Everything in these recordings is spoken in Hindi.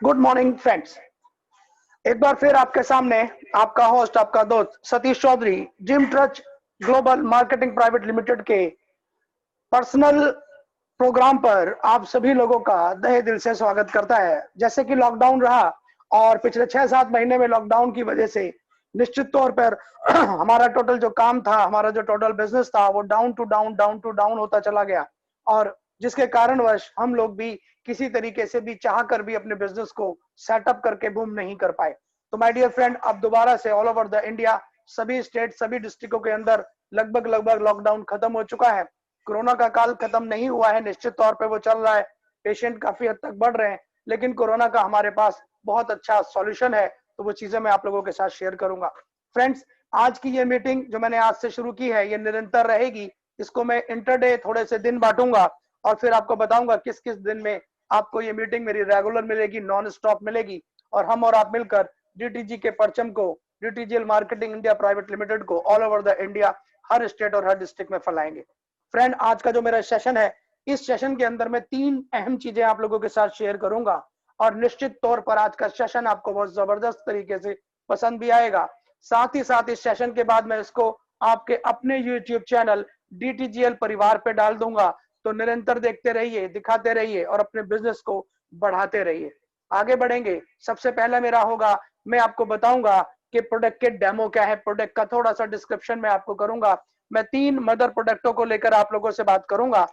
Good morning friends. एक बार फिर आपके सामने आपका होस्ट, आपका दोस्त Satish Chaudhary, Jim Trust Global marketing Private limited के पर्सनल प्रोग्राम पर आप सभी लोगों का तहे दिल से स्वागत करता है। जैसे कि लॉकडाउन रहा और पिछले 6-7 महीने में लॉकडाउन की वजह से निश्चित तौर पर हमारा टोटल जो काम था, हमारा जो टोटल बिजनेस था, वो डाउन होता चला गया। और जिसके कारणवश हम लोग भी किसी तरीके से भी चाह कर भी अपने बिजनेस को सेटअप करके बूम नहीं कर पाए। तो माय डियर फ्रेंड, अब दोबारा से ऑल ओवर द इंडिया, सभी स्टेट, सभी डिस्ट्रिक्टों के अंदर लगभग लॉकडाउन खत्म हो चुका है। कोरोना का काल खत्म नहीं हुआ है, निश्चित तौर पे वो चल रहा है। पेशेंट काफी हद तक बढ़ रहे हैं, लेकिन कोरोना का हमारे पास बहुत अच्छा सॉल्यूशन है। तो वो चीजें मैं आप लोगों के साथ शेयर करूंगा। फ्रेंड्स, आज की ये मीटिंग जो मैंने आज से शुरू की है, ये निरंतर रहेगी। इसको मैं इंटरडे थोड़े से दिन बांटूंगा और फिर आपको बताऊंगा किस किस दिन में आपको ये मीटिंग मेरी रेगुलर मिलेगी, नॉन स्टॉप मिलेगी। और हम और आप मिलकर डीटीजी के परचम को, डीटीजीएल मार्केटिंग इंडिया प्राइवेट लिमिटेड को all over the India, her state और हर डिस्ट्रिक्ट में फैलाएंगे। फ्रेंड, आज का जो मेरा सेशन है, इस सेशन के अंदर मैं 3 अहम चीजें आप लोगों के साथ शेयर करूंगा और निश्चित तौर पर आज का सेशन आपको बहुत जबरदस्त तरीके से पसंद भी आएगा। साथ ही साथ इस सेशन के बाद मैं इसको आपके अपने यूट्यूब चैनल डीटीजीएल परिवार पे डाल दूंगा। तो निरंतर देखते रहिए, दिखाते रहिए और अपने बिजनेस को बढ़ाते रहिए। आगे बढ़ेंगे। सबसे पहला मेरा होगा, मैं आपको बताऊंगा कि प्रोडक्ट के डेमो क्या है। प्रोडक्ट का थोड़ा सा डिस्क्रिप्शन मैं आपको करूंगा। मैं 3 मदर प्रोडक्टों को लेकर आप लोगों से बात करूंगा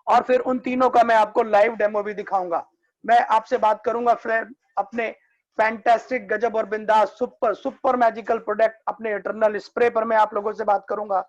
और फिर उन तीनों का मैं आपको लाइव डेमो भी दिखाऊंगा। मैं आपसे बात करूंगा फ्रेंड अपने फैंटास्टिक, गजब और बिंदास, सुपर सुपर मैजिकल प्रोडक्ट अपने इटर्नल स्प्रे पर मैं आप लोगों से बात करूंगा।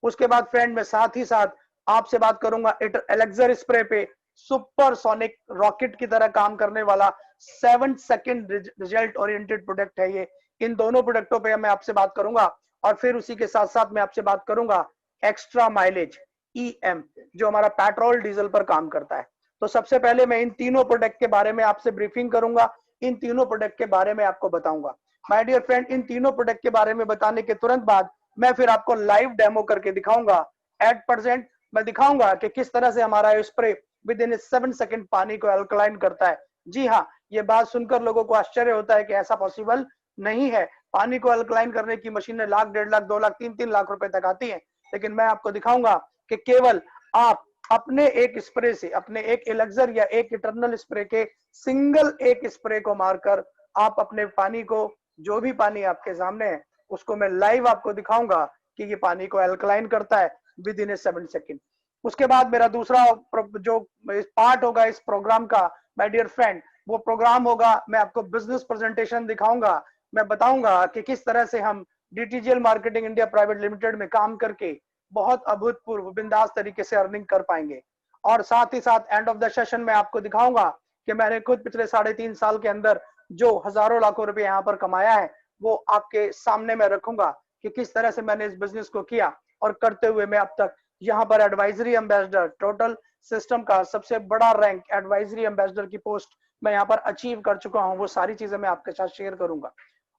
उसके बाद फ्रेंड मैं साथ ही साथ आपसे बात करूंगा एलेक्सर स्प्रे पे, सुपर सोनिक रॉकेट की तरह काम करने वाला 7 सेकंड रिजल्ट ओरिएंटेड प्रोडक्ट है ये। इन दोनों प्रोडक्टों पे मैं आपसे बात करूंगा और फिर उसी के साथ साथ मैं आपसे बात करूंगा एक्स्ट्रा माइलेज ईएम, जो हमारा पेट्रोल डीजल पर काम करता है। तो सबसे पहले मैं इन तीनों प्रोडक्ट के बारे में आपसे ब्रीफिंग करूंगा, इन तीनों प्रोडक्ट के बारे में आपको बताऊंगा। माय डियर फ्रेंड, इन तीनों प्रोडक्ट के बारे में बताने के तुरंत बाद मैं फिर आपको लाइव डेमो करके दिखाऊंगा। एट प्रेजेंट मैं दिखाऊंगा कि किस तरह से हमारा स्प्रे विद इन 7 सेकंड पानी को अल्कलाइन करता है। जी हाँ, ये बात सुनकर लोगों को आश्चर्य होता है कि ऐसा पॉसिबल नहीं है। पानी को अल्कलाइन करने की मशीनें लाख, 1.5 लाख, 2 लाख, 3-3 लाख रुपए तक आती हैं, लेकिन मैं आपको दिखाऊंगा कि केवल आप अपने एक स्प्रे से, अपने एक एलेक्सर या एक इटर्नल स्प्रे के सिंगल एक स्प्रे को मारकर आप अपने पानी को, जो भी पानी आपके सामने है, उसको मैं लाइव आपको दिखाऊंगा कि ये पानी को अल्कलाइन करता है विद इन 7 सेकंड। उसके बाद मेरा दूसरा जो पार्ट होगा इस प्रोग्राम का, माय डियर फ्रेंड, वो प्रोग्राम होगा, मैं आपको बिजनेस प्रेजेंटेशन दिखाऊंगा। मैं बताऊंगा कि किस तरह से हम डीटीजीएल मार्केटिंग इंडिया प्राइवेट लिमिटेड में काम करके बहुत अभूतपूर्व, बिंदास तरीके से अर्निंग कर पाएंगे। और साथ ही साथ एंड ऑफ द सेशन में आपको दिखाऊंगा कि मैंने खुद पिछले 3.5 साल के अंदर जो हजारों लाखों रुपए यहाँ पर कमाया है, वो आपके सामने मैं रखूंगा कि किस तरह से मैंने इस बिजनेस को किया और करते हुए मैं अब तक यहाँ पर एडवाइजरी एम्बेसडर, टोटल सिस्टम का सबसे बड़ा रैंक एडवाइजरी एम्बेसडर की पोस्ट मैं यहाँ पर अचीव कर चुका हूँ। वो सारी चीजें मैं आपके साथ शेयर करूंगा।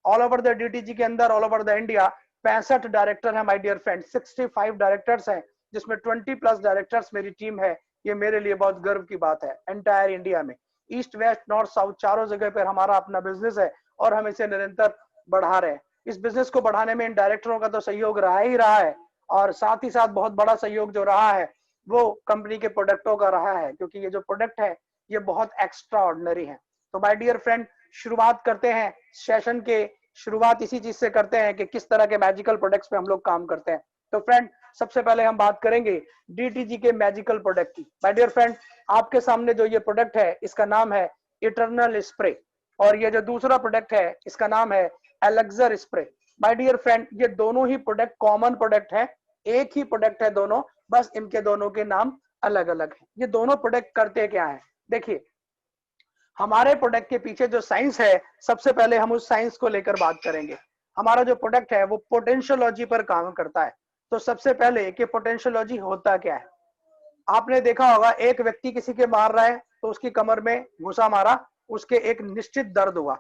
ऑल ओवर द डीटीजी के अंदर, all over the India 65 director है माय डियर फ्रेंड, 65 डायरेक्टर्स हैं, जिसमें 20+ डायरेक्टर्स मेरी टीम है। ये मेरे लिए बहुत गर्व की बात है। एंटायर इंडिया में ईस्ट, वेस्ट, नॉर्थ, साउथ, चारों जगह पर हमारा अपना बिजनेस है और हम इसे निरंतर बढ़ा रहे हैं। इस बिजनेस को बढ़ाने में इन डायरेक्टरों का तो सहयोग रहा ही रहा है और साथ ही साथ बहुत बड़ा सहयोग जो रहा है वो कंपनी के प्रोडक्टों का रहा है, क्योंकि ये जो प्रोडक्ट है ये बहुत एक्स्ट्रा ऑर्डिनरी है। तो माय डियर फ्रेंड, शुरुआत करते हैं सेशन के, शुरुआत इसी चीज से करते हैं कि किस तरह के मैजिकल प्रोडक्ट्स पे हम लोग काम करते हैं। तो फ्रेंड, सबसे पहले हम बात करेंगे डीटीजी के मैजिकल प्रोडक्ट की। माय डियर फ्रेंड, आपके सामने जो ये प्रोडक्ट है, इसका नाम है इटर्नल स्प्रे और ये जो दूसरा प्रोडक्ट है इसका नाम है elixir spray. My dear friend, ये दोनों ही प्रोडक्ट कॉमन प्रोडक्ट है, एक ही प्रोडक्ट है दोनों, बस इनके दोनों के नाम अलग अलग है। ये दोनों प्रोडक्ट करते क्या है, देखिए हमारे प्रोडक्ट के पीछे जो साइंस है, सबसे पहले हम उस साइंस को लेकर बात करेंगे। हमारा जो प्रोडक्ट है वो पोटेंशियोलॉजी पर काम करता है। तो सबसे पहले कि पोटेंशियोलॉजी होता क्या है। आपने देखा होगा, एक व्यक्ति किसी के मार रहा है तो उसकी कमर में घुसा मारा, उसके एक निश्चित दर्द हुआ।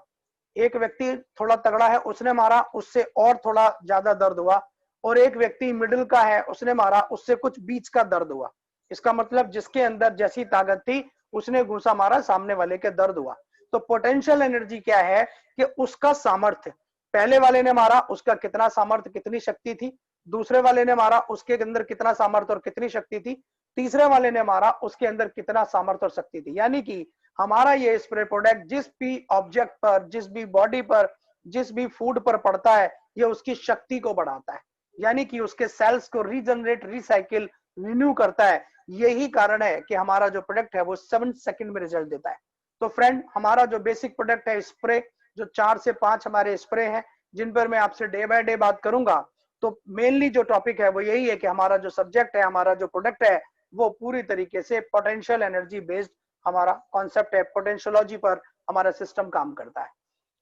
एक व्यक्ति थोड़ा तगड़ा है, उसने मारा, उससे और थोड़ा ज्यादा दर्द हुआ। और एक व्यक्ति मिडिल का है, उसने मारा, उससे कुछ बीच का दर्द हुआ। इसका मतलब जिसके अंदर जैसी ताकत थी उसने घूसा मारा, सामने वाले के दर्द हुआ। तो पोटेंशियल एनर्जी क्या है कि उसका सामर्थ्य, पहले वाले ने मारा उसका कितना सामर्थ्य कितनी शक्ति थी, दूसरे वाले ने मारा उसके अंदर कितना सामर्थ्य और कितनी शक्ति थी, तीसरे वाले ने मारा उसके अंदर कितना सामर्थ्य और शक्ति थी। यानी कि हमारा ये स्प्रे प्रोडक्ट जिस भी ऑब्जेक्ट पर, जिस भी बॉडी पर, जिस भी फूड पर पड़ता है, ये उसकी शक्ति को बढ़ाता है, यानी कि उसके सेल्स को रीजनरेट, रिसाइकिल, रिन्यू करता है। यही कारण है कि हमारा जो प्रोडक्ट है वो 7 सेकंड में रिजल्ट देता है। तो फ्रेंड, हमारा जो बेसिक प्रोडक्ट है स्प्रे, जो 4 से 5 हमारे स्प्रे हैं जिन पर मैं आपसे डे बाय डे बात करूंगा, तो मेनली जो टॉपिक है वो यही है कि हमारा जो सब्जेक्ट है, हमारा जो प्रोडक्ट है वो पूरी तरीके से पोटेंशियल एनर्जी बेस्ड हमारा कॉन्सेप्ट है, पोटेंशियोलॉजी पर हमारा सिस्टम काम करता है।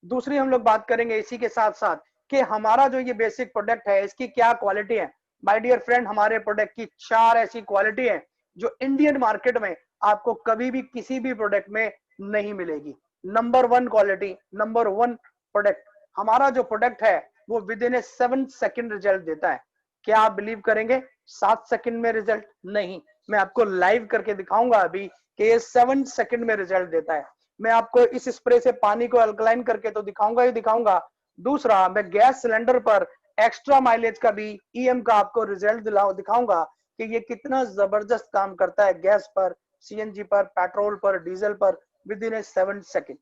दूसरी हम लोग बात करेंगे इसी के साथ साथ कि हमारा जो ये बेसिक प्रोडक्ट है इसकी क्या क्वालिटी है। माय डियर फ्रेंड, हमारे प्रोडक्ट की 4 ऐसी क्वालिटी है जो इंडियन मार्केट में आपको कभी भी किसी भी प्रोडक्ट में नहीं मिलेगी। नंबर 1 क्वालिटी, नंबर 1 प्रोडक्ट, हमारा जो प्रोडक्ट है वो with in A 7 second result देता है। क्या आप बिलीव करेंगे 7 सेकंड में रिजल्ट? नहीं, मैं आपको लाइव करके दिखाऊंगा अभी कि ये 7 सेकंड में रिजल्ट देता है। मैं आपको इस स्प्रे से पानी को अल्कलाइन करके तो दिखाऊंगा ही दिखाऊंगा, दूसरा मैं गैस सिलेंडर पर एक्स्ट्रा माइलेज का भी, ईएम का आपको रिजल्ट दिखाऊंगा कि ये कितना जबरदस्त काम करता है गैस पर, सीएनजी पर, पेट्रोल पर, डीजल पर विद इन ए 7 सेकंड।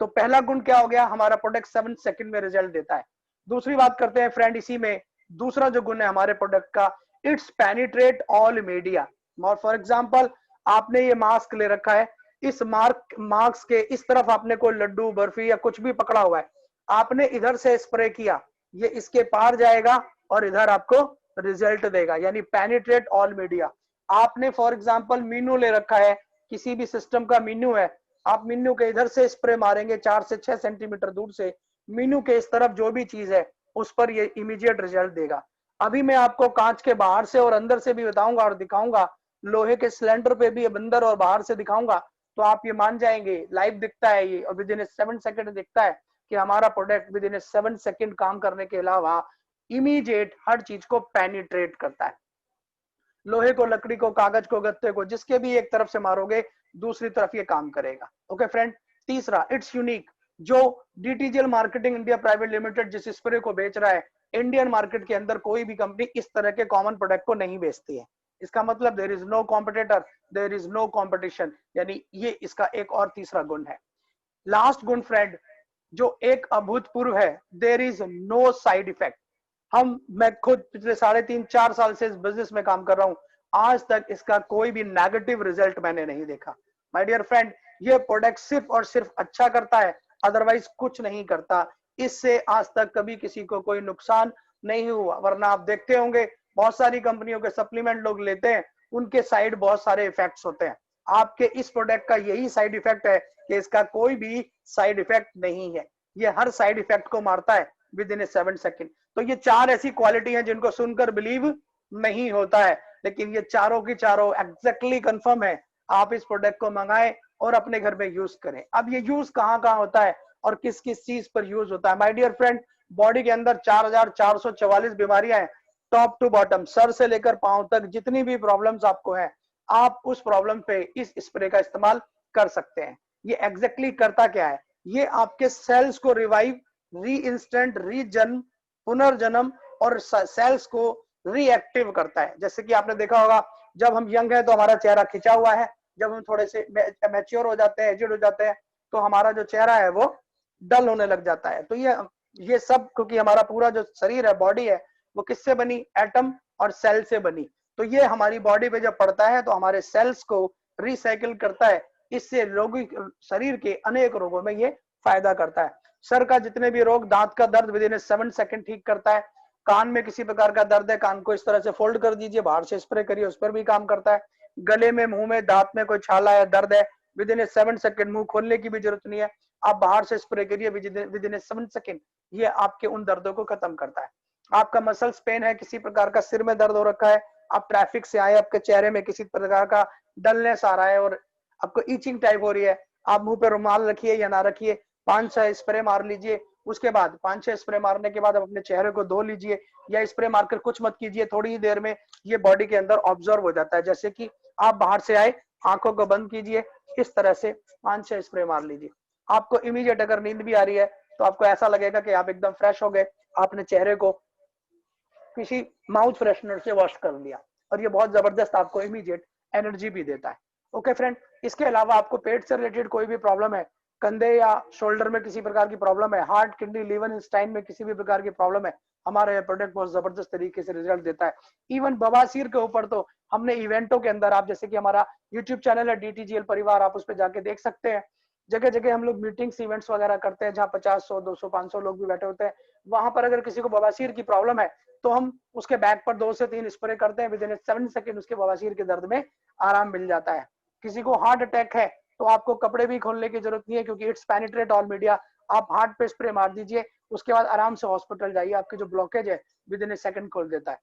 तो पहला गुण क्या हो गया, हमारा प्रोडक्ट 7 सेकंड में रिजल्ट देता है। दूसरी बात करते हैं फ्रेंड इसी में, दूसरा जो गुण है हमारे प्रोडक्ट का, it's penetrate all media. For example, आपने ये मास्क ले रखा है, इस मास्क के इस तरफ आपने कोई लड्डू, बर्फी या कुछ भी पकड़ा हुआ है, आपने इधर से स्प्रे किया, ये इसके पार जाएगा और इधर आपको रिजल्ट देगा, यानी पेनिट्रेट ऑल मीडिया। आपने फॉर एग्जांपल मीनू ले रखा है, किसी भी सिस्टम का मीनू है, आप मीनू के इधर से स्प्रे मारेंगे 4 से 6 सेंटीमीटर दूर से, मीनू के इस तरफ जो भी चीज है उस पर ये इमीडिएट रिजल्ट देगा। अभी मैं आपको कांच के बाहर से और अंदर से भी बताऊंगा और दिखाऊंगा, लोहे के सिलेंडर पे भी अंदर और बाहर से दिखाऊंगा, तो आप ये मान जाएंगे लाइव दिखता है ये, और विद इन 7 सेकंड दिखता है कि हमारा प्रोडक्ट विद इन 7 सेकंड काम करने के अलावा इमीडिएट हर चीज को पेनिट्रेट करता है। लोहे को, लकड़ी को, कागज को, गत्ते को, जिसके भी एक तरफ से मारोगे दूसरी तरफ ये काम करेगा। ओके फ्रेंड, तीसरा, इट्स यूनिक। जो डीटीजीएल मार्केटिंग इंडिया प्राइवेट लिमिटेड जिस स्प्रे को बेच रहा है, इंडियन मार्केट के अंदर कोई भी कंपनी इस तरह के कॉमन प्रोडक्ट को नहीं बेचती है। इसका मतलब there is no competitor, there is no competition, यानी ये इसका एक और तीसरा गुण है। लास्ट गुण फ्रेंड जो एक अभूतपूर्व है, there is no side effect. मैं खुद पिछले 3.5-4 साल से इस बिजनेस में काम कर रहा हूं, आज तक इसका कोई भी नेगेटिव रिजल्ट मैंने नहीं देखा। माय डियर फ्रेंड, ये प्रोडक्ट सिर्फ और सिर्फ अच्छा करता है, अदरवाइज कुछ नहीं करता। इससे आज तक कभी किसी को कोई नुकसान नहीं हुआ, वरना आप देखते होंगे बहुत सारी कंपनियों के सप्लीमेंट लोग लेते हैं, उनके साइड बहुत सारे इफेक्ट्स होते हैं। आपके इस प्रोडक्ट का यही साइड इफेक्ट है कि इसका कोई भी साइड इफेक्ट नहीं है, ये हर साइड इफेक्ट को मारता है विद इन ए 7 सेकंड। तो ये 4 ऐसी क्वालिटी हैं जिनको सुनकर बिलीव नहीं होता है, लेकिन ये चारों की चारों एग्जैक्टली कंफर्म है। आप इस प्रोडक्ट को मंगाएं और अपने घर में यूज करें। अब ये यूज कहाँ कहाँ होता है और किस किस चीज पर यूज होता है? माय डियर फ्रेंड, बॉडी के अंदर 4444 बीमारियां हैं, टॉप टू बॉटम, सर से लेकर पांव तक जितनी भी प्रॉब्लम्स आपको हैं, आप उस प्रॉब्लम पे इस स्प्रे का इस्तेमाल कर सकते हैं। ये एग्जैक्टली करता क्या है? ये आपके सेल्स को रिवाइव, री इंस्टेंट, रीजन्म, पुनर्जन्म और सेल्स को रीएक्टिव करता है। जैसे कि आपने देखा होगा, जब हम यंग है तो हमारा चेहरा खिंचा हुआ है, जब हम थोड़े से मैच्योर हो जाते हैं, एजिड हो जाते हैं, तो हमारा जो चेहरा है वो डल होने लग जाता है। तो ये सब क्योंकि हमारा पूरा जो शरीर है, बॉडी है, वो किससे बनी? एटम और सेल से बनी। तो ये हमारी बॉडी पे जब पड़ता है तो हमारे सेल्स को रिसाइकिल करता है, इससे लोगों शरीर के अनेक रोगों में ये फायदा करता है। सर का जितने भी रोग, दांत का दर्द विद इन 7 सेकंड ठीक करता है। कान में किसी प्रकार का दर्द है, कान को इस तरह से फोल्ड कर दीजिए, बाहर से स्प्रे करिए, उस पर भी काम करता है। गले में, मुंह में, दांत में कोई छाला है, दर्द है, विद इन 7 सेकंड, मुंह खोलने की भी जरूरत नहीं है, आप बाहर से स्प्रे करिए, विद इन 7 सेकंड ये आपके उन दर्दों को खत्म करता है। आपका मसल्स पेन है, किसी प्रकार का सिर में दर्द हो रखा है, आप ट्रैफिक से आए, आपके चेहरे में किसी प्रकार का डलनेस आ रहा है और आपको ईचिंग टाइप हो रही है, आप मुंह पे रुमाल रखिए या ना रखिए, 5-6 स्प्रे मार लीजिए। उसके बाद 5-6 स्प्रे मारने के बाद आप अपने चेहरे को धो लीजिए, या स्प्रे मारकर कुछ मत कीजिए, थोड़ी ही देर में ये बॉडी के अंदर ऑब्जर्व हो जाता है। जैसे कि आप बाहर से आए, आंखों को बंद कीजिए, इस तरह से 5-6 स्प्रे मार लीजिए। आपको इमीडिएट अगर नींद भी आ रही है तो आपको ऐसा लगेगा कि आप एकदम फ्रेश हो गए, आपने चेहरे को किसी माउथ फ्रेशनर से वॉश कर लिया, और ये बहुत जबरदस्त आपको इमीडिएट एनर्जी भी देता है। ओके फ्रेंड, इसके अलावा आपको पेट से रिलेटेड कोई भी प्रॉब्लम है, कंधे या शोल्डर में किसी प्रकार की प्रॉब्लम है, हार्ट, किडनी, लीवर, इंस्टाइन में किसी भी प्रकार की प्रॉब्लम है, हमारा यह प्रोडक्ट बहुत जबरदस्त तरीके से रिजल्ट देता है। इवन बवासीर के ऊपर तो हमने इवेंटों के अंदर, आप जैसे कि हमारा यूट्यूब चैनल है DTGL परिवार, आप उस पर जाके देख सकते हैं, जगह जगह हम लोग मीटिंग्स इवेंट्स वगैरह करते हैं जहाँ 50, 100, 200, 500 लोग भी बैठे होते हैं। वहां पर अगर किसी को बवासीर की प्रॉब्लम है तो हम उसके बैक पर 2 से 3 स्प्रे करते हैं, विद इन 7 सेकंड उसके बवासीर के दर्द में आराम मिल जाता है। किसी को हार्ट अटैक है तो आपको कपड़े भी खोलने की जरूरत नहीं है, क्योंकि इट्स पेनिट्रेट ऑल मीडिया। आप हार्ट पे स्प्रे मार दीजिए, उसके बाद आराम से हॉस्पिटल जाइए, आपकी जो ब्लॉकेज है विद इन सेकंड खोल देता है।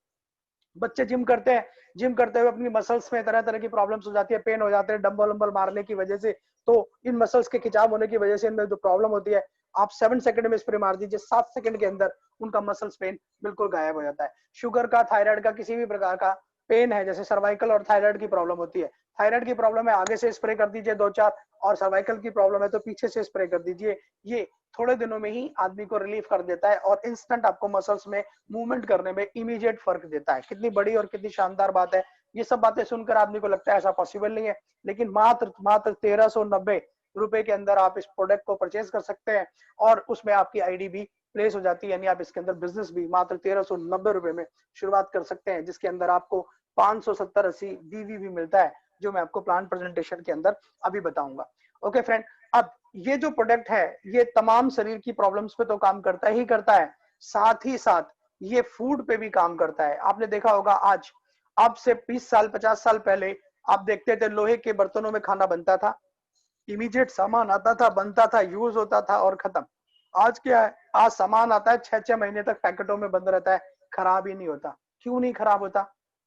बच्चे जिम करते हैं, जिम करते हुए अपनी मसल्स में तरह तरह की प्रॉब्लम्स हो जाती है, पेन हो जाते हैं डंबल वंबल मारने की वजह से, तो इन मसल्स के खिंचाव होने की वजह से इनमें जो प्रॉब्लम होती है, आप 7 सेकंड में स्प्रे मार दीजिए, 7 सेकंड के अंदर उनका मसल्स पेन बिल्कुल गायब हो जाता है। शुगर का, थायराइड का, किसी भी प्रकार का पेन है, जैसे सर्वाइकल और थायराइड की प्रॉब्लम होती है, थायराइड की प्रॉब्लम है आगे से स्प्रे कर दीजिए 2-4, और सर्वाइकल की प्रॉब्लम है तो पीछे से स्प्रे कर दीजिए। ये थोड़े दिनों में ही आदमी को रिलीफ कर देता है और इंस्टेंट आपको मसल्स में मूवमेंट करने में इमीडिएट फर्क देता है। कितनी बड़ी और कितनी शानदार बात है। ये सब बातें सुनकर आदमी को लगता है ऐसा पॉसिबल नहीं है, लेकिन मात्र 1390 रुपए के अंदर आप इस प्रोडक्ट को परचेज कर सकते हैं, और उसमें आपकी आईडी भी प्लेस हो जाती है, यानी आप इसके अंदर बिजनेस भी मात्र 1390 रुपए में शुरुआत कर सकते हैं, जिसके अंदर आपको 570-80 डीवी भी मिलता है, जो मैं आपको प्लान प्रेजेंटेशन के अंदर अभी बताऊंगा। ओके फ्रेंड, अब ये जो प्रोडक्ट है ये तमाम शरीर की प्रॉब्लम्स पे तो काम करता ही करता है, साथ ही साथ ये फूड पे भी काम करता है। आपने देखा होगा आज, अब से 20 साल 50 साल पहले आप देखते थे लोहे के बर्तनों में खाना बनता था, इमीडिएट सामान आता था, बनता था, यूज होता था और खत्म। आज क्या है, आज सामान आता है 6-6 महीने तक पैकेटों में बंद रहता है, खराब ही नहीं होता। क्यों नहीं खराब होता?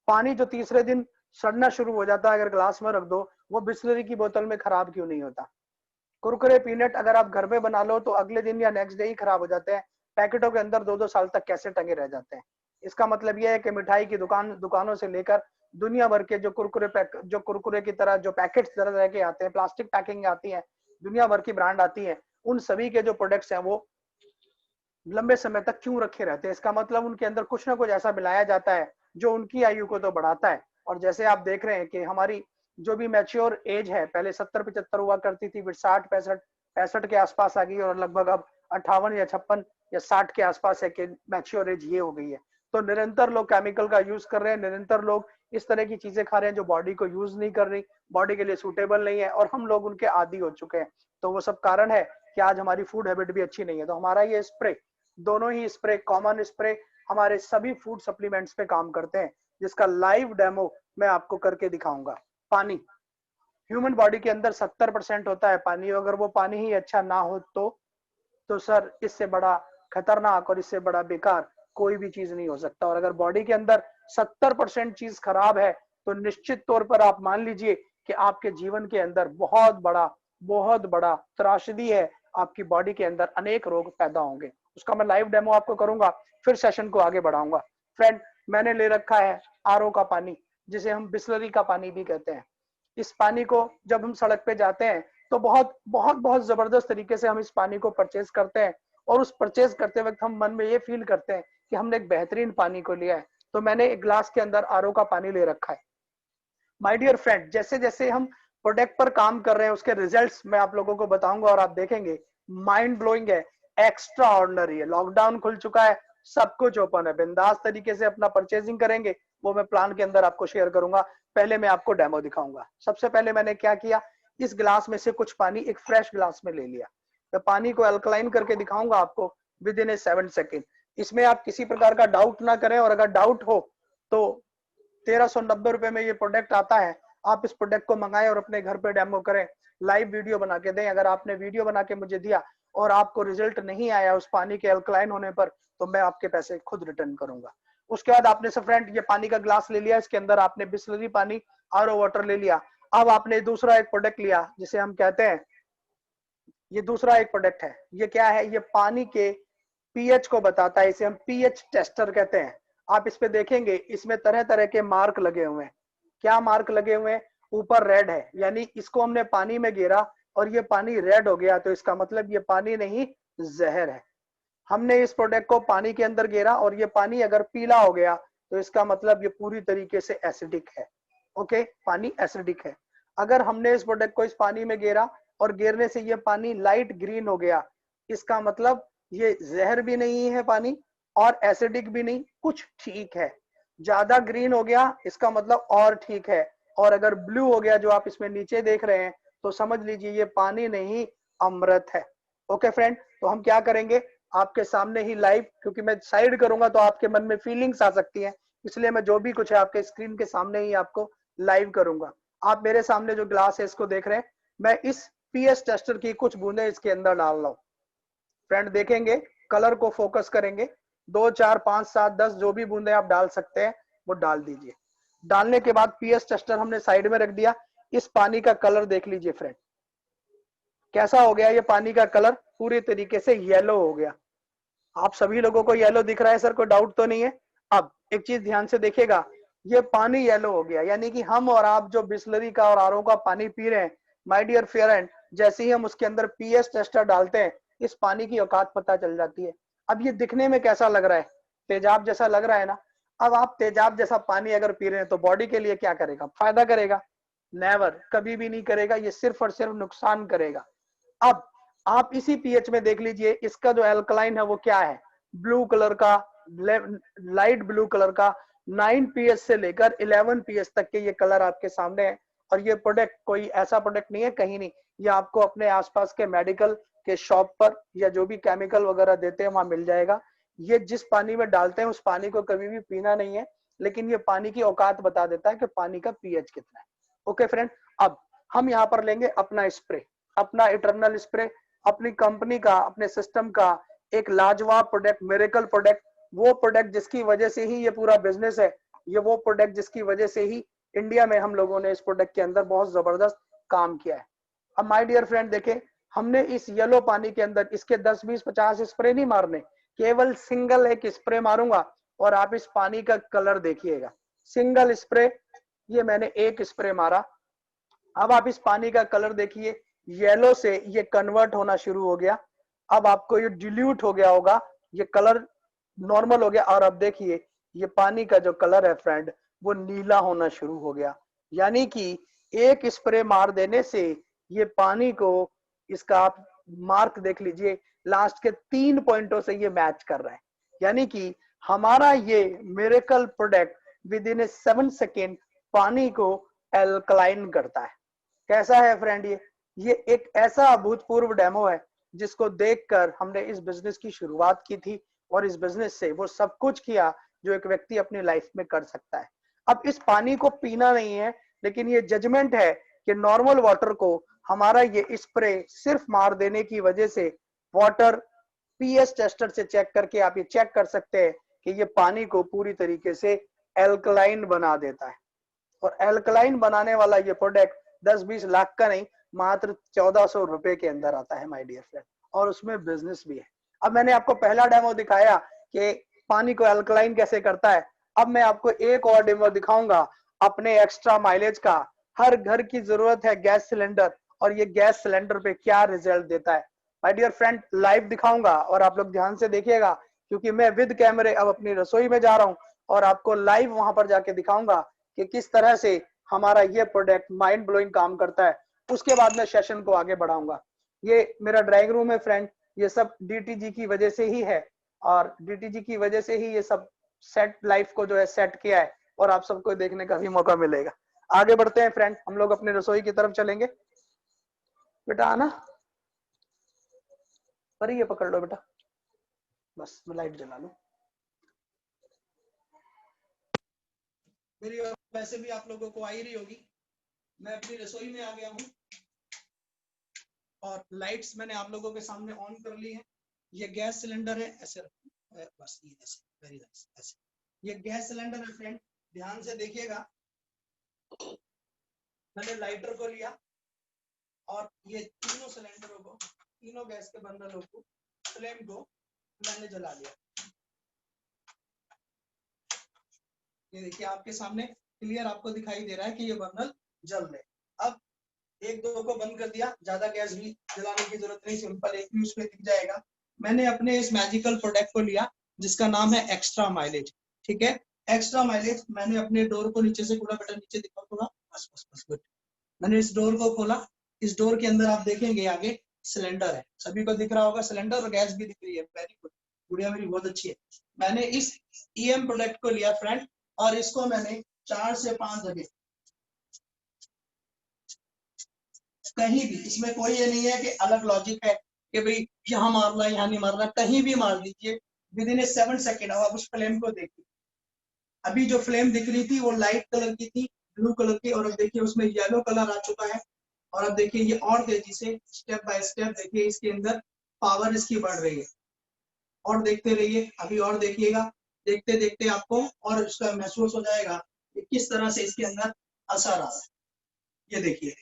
पानी जो तीसरे दिन सड़ना शुरू हो जाता है अगर ग्लास में रख दो, वो बिस्लरी की बोतल में खराब क्यों नहीं होता? कुरकुरे पीनट अगर आप घर में बना लो तो अगले दिन या नेक्स्ट डे ही खराब हो जाते हैं, पैकेटों के अंदर 2-2 साल तक कैसे टंगे रह जाते हैं। इसका मतलब यह है कि मिठाई की दुकानों से लेकर दुनिया भर के जो कुरकुरे की तरह जो पैकेट्स तरह तरह के आते हैं, प्लास्टिक पैकिंग आती है, दुनिया भर की ब्रांड आती है, उन सभी के जो प्रोडक्ट्स हैं वो लंबे समय तक क्यों रखे रहते हैं? इसका मतलब उनके अंदर कुछ ना कुछ ऐसा मिलाया जाता है जो उनकी आयु को तो बढ़ाता है। और जैसे आप देख रहे हैं कि हमारी जो भी मैच्योर एज है, पहले 70-75 हुआ करती थी, फिर 60-65 के आसपास आ गई, और लगभग अब 58 या 56 या 60 के आसपास है कि मैच्योर एज ये हो गई है। तो निरंतर लोग केमिकल का यूज कर रहे हैं, निरंतर लोग इस तरह की चीजें खा रहे हैं जो बॉडी को यूज नहीं कर रही, बॉडी के लिए सूटेबल नहीं है, और हम लोग उनके आदी हो चुके हैं। तो वो सब कारण है कि आज हमारी फूड हैबिट भी अच्छी नहीं है। तो हमारा ये स्प्रे, दोनों ही स्प्रे, कॉमन स्प्रे हमारे सभी फूड सप्लीमेंट्स पे काम करते हैं, जिसका लाइव डेमो मैं आपको करके दिखाऊंगा। पानी, ह्यूमन बॉडी के अंदर 70% होता है पानी, अगर वो पानी ही अच्छा ना हो तो सर इससे बड़ा खतरनाक और इससे बड़ा बेकार कोई भी चीज नहीं हो सकता। और अगर बॉडी के अंदर 70% चीज खराब है तो निश्चित तौर पर आप मान लीजिए कि आपके जीवन के अंदर बहुत बड़ा त्रासदी है, आपकी बॉडी के अंदर अनेक रोग पैदा होंगे। उसका मैं लाइव डेमो आपको करूंगा, फिर सेशन को आगे बढ़ाऊंगा। फ्रेंड, मैंने ले रखा है आरओ का पानी, जिसे हम बिस्लरी का पानी भी कहते हैं। इस पानी को जब हम सड़क पे जाते हैं तो बहुत जबरदस्त तरीके से हम इस पानी को परचेज करते हैं, और उस परचेज करते वक्त हम मन में ये फील करते हैं कि हमने एक बेहतरीन पानी को लिया है। तो मैंने एक ग्लास के अंदर आरओ का पानी ले रखा है। माय डियर फ्रेंड, जैसे जैसे हम प्रोडक्ट पर काम कर रहे हैं उसके रिजल्ट्स मैं आप लोगों को बताऊंगा, और आप देखेंगे माइंड ब्लोइंग है, एक्स्ट्रा ऑर्डिनरी है। लॉकडाउन खुल चुका है, सब कुछ ओपन है, बिंदास तरीके से अपना परचेजिंग करेंगे, वो मैं प्लान के अंदर आपको शेयर करूंगा। पहले मैं आपको डेमो दिखाऊंगा। सबसे पहले मैंने क्या किया, इस गिलास में से कुछ पानी एक फ्रेश गिलास में ले लिया। मैं पानी को अल्कलाइन करके दिखाऊंगा आपको विद इन 7 सेकेंड। इसमें आप किसी प्रकार का डाउट ना करें, और अगर डाउट हो तो 1390 रुपए में ये प्रोडक्ट आता है, आप इस प्रोडक्ट को मंगाएं और अपने घर पे डेमो करें, लाइव वीडियो बना के दें। अगर आपने वीडियो बना के मुझे दिया और आपको रिजल्ट नहीं आया उस पानी के अल्कलाइन होने पर, तो मैं आपके पैसे खुद रिटर्न करूंगा। उसके बाद आपने सब फ्रेंड ये पानी का ग्लास ले लिया, इसके अंदर आपने बिस्लरी पानी, आरओ वाटर ले लिया। अब आपने दूसरा एक प्रोडक्ट लिया जिसे हम कहते हैं, ये दूसरा एक प्रोडक्ट है। ये क्या है, ये पानी के पीएच को बताता है, इसे हम पीएच टेस्टर कहते हैं। आप इस पे देखेंगे, इसमें तरह तरह के मार्क लगे हुए हैं। क्या मार्क लगे हुए हैं? ऊपर रेड है, यानी इसको हमने पानी में गिरा और ये पानी रेड हो गया तो इसका मतलब ये पानी नहीं जहर है। हमने इस प्रोडक्ट को पानी के अंदर गिरा और ये पानी अगर पीला हो गया तो इसका मतलब ये पूरी तरीके से एसिडिक है। ओके, पानी एसिडिक है। अगर हमने इस प्रोडक्ट को इस पानी में गिरा और गिरने से ये पानी लाइट ग्रीन हो गया, इसका मतलब ये जहर भी नहीं है पानी और एसिडिक भी नहीं, कुछ ठीक है। ज्यादा ग्रीन हो गया इसका मतलब और ठीक है, और अगर ब्लू हो गया जो आप इसमें नीचे देख रहे हैं तो समझ लीजिए ये पानी नहीं अमृत है। ओके फ्रेंड, तो हम क्या करेंगे आपके सामने ही लाइव, क्योंकि मैं साइड करूंगा तो आपके मन में फीलिंग्स आ सकती हैं, इसलिए मैं जो भी कुछ है आपके स्क्रीन के सामने ही आपको लाइव करूंगा। आप मेरे सामने जो ग्लास है इसको देख रहे हैं, मैं इस पीएच टेस्टर की कुछ बूंदे इसके अंदर डाल रहा हूं। फ्रेंड देखेंगे, कलर को फोकस करेंगे, 2 4 5 7 10 जो भी बूंदे आप डाल सकते हैं वो डाल दीजिए। डालने के बाद पीएच टेस्टर हमने साइड में रख दिया। इस पानी का कलर देख लीजिए फ्रेंड, कैसा हो गया ये पानी का कलर, पूरी तरीके से येलो हो गया। आप सभी लोगों को येलो दिख रहा है सर, कोई डाउट तो नहीं है? अब एक चीज ध्यान से देखिएगा, ये पानी येलो हो गया, यानी कि हम और आप जो बिस्लरी का और आरओ का पानी पी रहे हैं, माय डियर फ्रेंड, जैसे ही हम उसके अंदर पीएच टेस्टर डालते हैं इस पानी की औकात पता चल जाती है। अब ये दिखने में कैसा लग रहा है? तेजाब जैसा लग रहा है ना। अब आप तेजाब जैसा पानी अगर पी रहे हैं तो बॉडी के लिए क्या करेगा? फायदा करेगा? नेवर, कभी भी नहीं करेगा, ये सिर्फ और सिर्फ नुकसान करेगा। अब आप इसी पीएच में देख लीजिए, इसका जो एल्कलाइन है वो क्या है, ब्लू कलर का, लाइट ब्लू कलर का। 9 पीएच से लेकर 11 पीएच तक के ये कलर आपके सामने है। और ये प्रोडक्ट कोई ऐसा प्रोडक्ट नहीं है कहीं नहीं, ये आपको अपने आसपास के मेडिकल के शॉप पर या जो भी केमिकल वगैरह देते हैं वहां मिल जाएगा। ये जिस पानी में डालते हैं उस पानी को कभी भी पीना नहीं है, लेकिन ये पानी की औकात बता देता है कि पानी का पीएच कितना है। ओके फ्रेंड, अब हम यहाँ पर लेंगे अपना स्प्रे, अपना इटरनल स्प्रे, अपनी कंपनी का, अपने सिस्टम का एक लाजवाब प्रोडक्ट, मिरेकल प्रोडक्ट, वो प्रोडक्ट जिसकी वजह से ही ये पूरा बिजनेस है, ये वो प्रोडक्ट जिसकी वजह से ही इंडिया में हम लोगों ने इस प्रोडक्ट के अंदर बहुत जबरदस्त काम किया है। अब माय डियर फ्रेंड देखें, हमने इस येलो पानी के अंदर इसके 10 20 50 स्प्रे नहीं मारने, केवल सिंगल एक स्प्रे मारूंगा और आप इस पानी का कलर देखिएगा। सिंगल स्प्रे, ये मैंने एक स्प्रे मारा, अब आप इस पानी का कलर देखिए, येलो से ये कन्वर्ट होना शुरू हो गया। अब आपको ये डिल्यूट हो गया होगा, ये कलर नॉर्मल हो गया, और अब देखिए ये पानी का जो कलर है फ्रेंड वो नीला होना शुरू हो गया। यानी कि एक स्प्रे मार देने से ये पानी को, इसका आप मार्क देख लीजिए, लास्ट के 3 पॉइंटों से ये मैच कर रहा है। यानी कि हमारा ये miracle product with in 7 second पानी को एल्कलाइन करता है। कैसा है फ्रेंड? ये एक ऐसा अभूतपूर्व डेमो है जिसको देखकर हमने इस बिजनेस की शुरुआत की थी, और इस बिजनेस से वो सब कुछ किया जो एक व्यक्ति अपनी लाइफ में कर सकता है। अब इस पानी को पीना नहीं है, लेकिन ये जजमेंट है कि नॉर्मल वाटर को हमारा ये स्प्रे सिर्फ मार देने की वजह से, वाटर पीएच टेस्टर से चेक करके आप ये चेक कर सकते हैं कि ये पानी को पूरी तरीके से एल्कलाइन बना देता है। और एल्कलाइन बनाने वाला ये प्रोडक्ट 10-20 लाख का नहीं, मात्र 1400 रुपए के अंदर आता है माय डियर फ्रेंड, और उसमें बिजनेस भी है। अब मैंने आपको पहला डेमो दिखाया कि पानी को एल्कलाइन कैसे करता है, अब मैं आपको एक और डेमो दिखाऊंगा अपने एक्स्ट्रा माइलेज का। हर घर की जरूरत है गैस सिलेंडर, और ये गैस सिलेंडर पे क्या रिजल्ट देता है माय डियर फ्रेंड, लाइव दिखाऊंगा और आप लोग ध्यान से देखिएगा, क्योंकि मैं विद कैमरे अब अपनी रसोई में जा रहा हूं और आपको लाइव वहां पर जाके दिखाऊंगा कि किस तरह से हमारा ये प्रोडक्ट माइंड ब्लोइंग काम करता है। उसके बाद मैं सेशन को आगे बढ़ाऊंगा। ये मेरा ड्राइंग रूम है फ्रेंड, ये सब डीटीजी की वजह से ही है, और डीटीजी की वजह से ही ये सब सेट लाइफ को जो है सेट किया है, और आप सबको देखने का भी मौका मिलेगा। आगे बढ़ते हैं फ्रेंड, हम लोग अपनी रसोई की तरफ चलेंगे। बेटा आना, पर ये पकड़ लो बेटा, बस मैं लाइट जला लूं। मेरी वैसे भी आप लोगों को आ ही रही होगी। मैं अपनी रसोई में आ गया हूँ और लाइट्स मैंने आप लोगों के सामने ऑन कर ली है। ये गैस सिलेंडर है, ऐसे बस ये ऐसे, वेरी नाइस, ऐसे ये गैस सिलेंडर है फ्रेंड, ध्यान से देखिएगा। मैंने लाइटर को लिया और ये तीनों सिलेंडरों को, तीनों गैस के बर्नरों को, फ्लेम को मैंने जला लिया। ये देखिए आपके सामने क्लियर आपको दिखाई दे रहा है कि ये बर्नर जल रहे। अब एक दो को बंद कर दिया, ज्यादा गैस भी जलाने की जरूरत नहीं, सिंपल एक ही उसमें दिख जाएगा। मैंने अपने इस मैजिकल प्रोडक्ट को लिया जिसका नाम है एक्स्ट्रा माइलेज। ठीक है, एक्स्ट्रा माइलेज। मैंने अपने डोर को नीचे से, पूरा बटन नीचे दिखाओ थोड़ा, बस बस बस गुड। मैंने इस डोर को खोला, इस डोर के अंदर आप देखेंगे आगे सिलेंडर है, सभी को दिख रहा होगा सिलेंडर, और गैस भी दिख रही है। वेरी गुड, गुड़िया मेरी बहुत अच्छी है। मैंने इस ईएम प्रोडक्ट को लिया फ्रेंड, और इसको मैंने 4 से 5 जगह, कहीं भी, इसमें कोई ये नहीं है कि अलग लॉजिक है कि भाई यहाँ मारना यहाँ नहीं मारना, कहीं भी मार दीजिए विद इन 7 सेकेंड। अब आप उस फ्लेम को देखिए, अभी जो फ्लेम दिख रही थी वो लाइट कलर की थी, ब्लू कलर की, और अब देखिए उसमें येलो कलर आ चुका है। और अब देखिए ये और तेजी से स्टेप बाय स्टेप देखिए इसके अंदर पावर इसकी बढ़ रही है। और देखते रहिए, अभी और देखिएगा, देखते देखते आपको और उसका महसूस हो जाएगा कि किस तरह से इसके अंदर असर आ रहा है। ये देखिए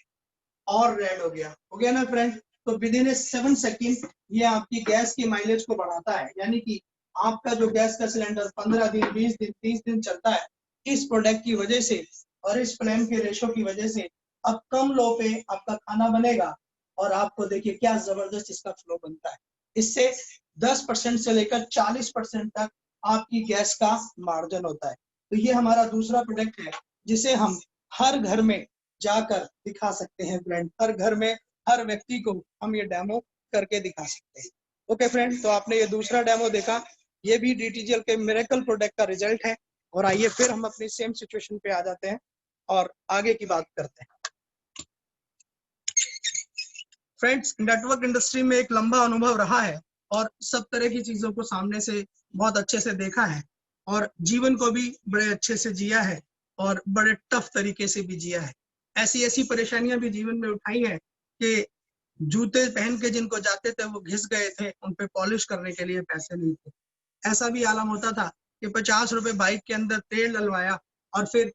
और रेड हो गया ना फ्रेंड। तो विद इन 7 सेकेंड ये आपकी गैस की माइलेज को बढ़ाता है, यानी कि आपका जो गैस का सिलेंडर 15 दिन 20 दिन 30 दिन चलता है, इस प्रोडक्ट की वजह से और इस फ्लेम के रेशो की वजह से अब कम लो पे आपका खाना बनेगा। और आपको देखिए क्या जबरदस्त इसका फ्लो बनता है। इससे 10% से लेकर 40% तक आपकी गैस का मार्जिन होता है। तो ये हमारा दूसरा प्रोडक्ट है जिसे हम हर घर में जाकर दिखा सकते हैं फ्रेंड, हर घर में हर व्यक्ति को हम ये डेमो करके दिखा सकते हैं। ओके फ्रेंड, तो आपने ये दूसरा डेमो देखा, ये भी डीटीजीएल के मिरेकल प्रोडक्ट का रिजल्ट है। और आइए फिर हम अपनी सेम सिचुएशन पे आ जाते हैं और आगे की बात करते हैं। फ्रेंड्स, नेटवर्क इंडस्ट्री में एक लंबा अनुभव रहा है और सब तरह की चीजों को सामने से बहुत अच्छे से देखा है, और जीवन को भी बड़े अच्छे से जिया है और बड़े टफ तरीके से भी जिया है। ऐसी ऐसी परेशानियां भी जीवन में उठाई है कि जूते पहन के जिनको जाते थे वो घिस गए थे, उन पे पॉलिश करने के लिए पैसे नहीं थे। ऐसा भी आलम होता था कि 50 रुपए बाइक के अंदर तेल डलवाया और फिर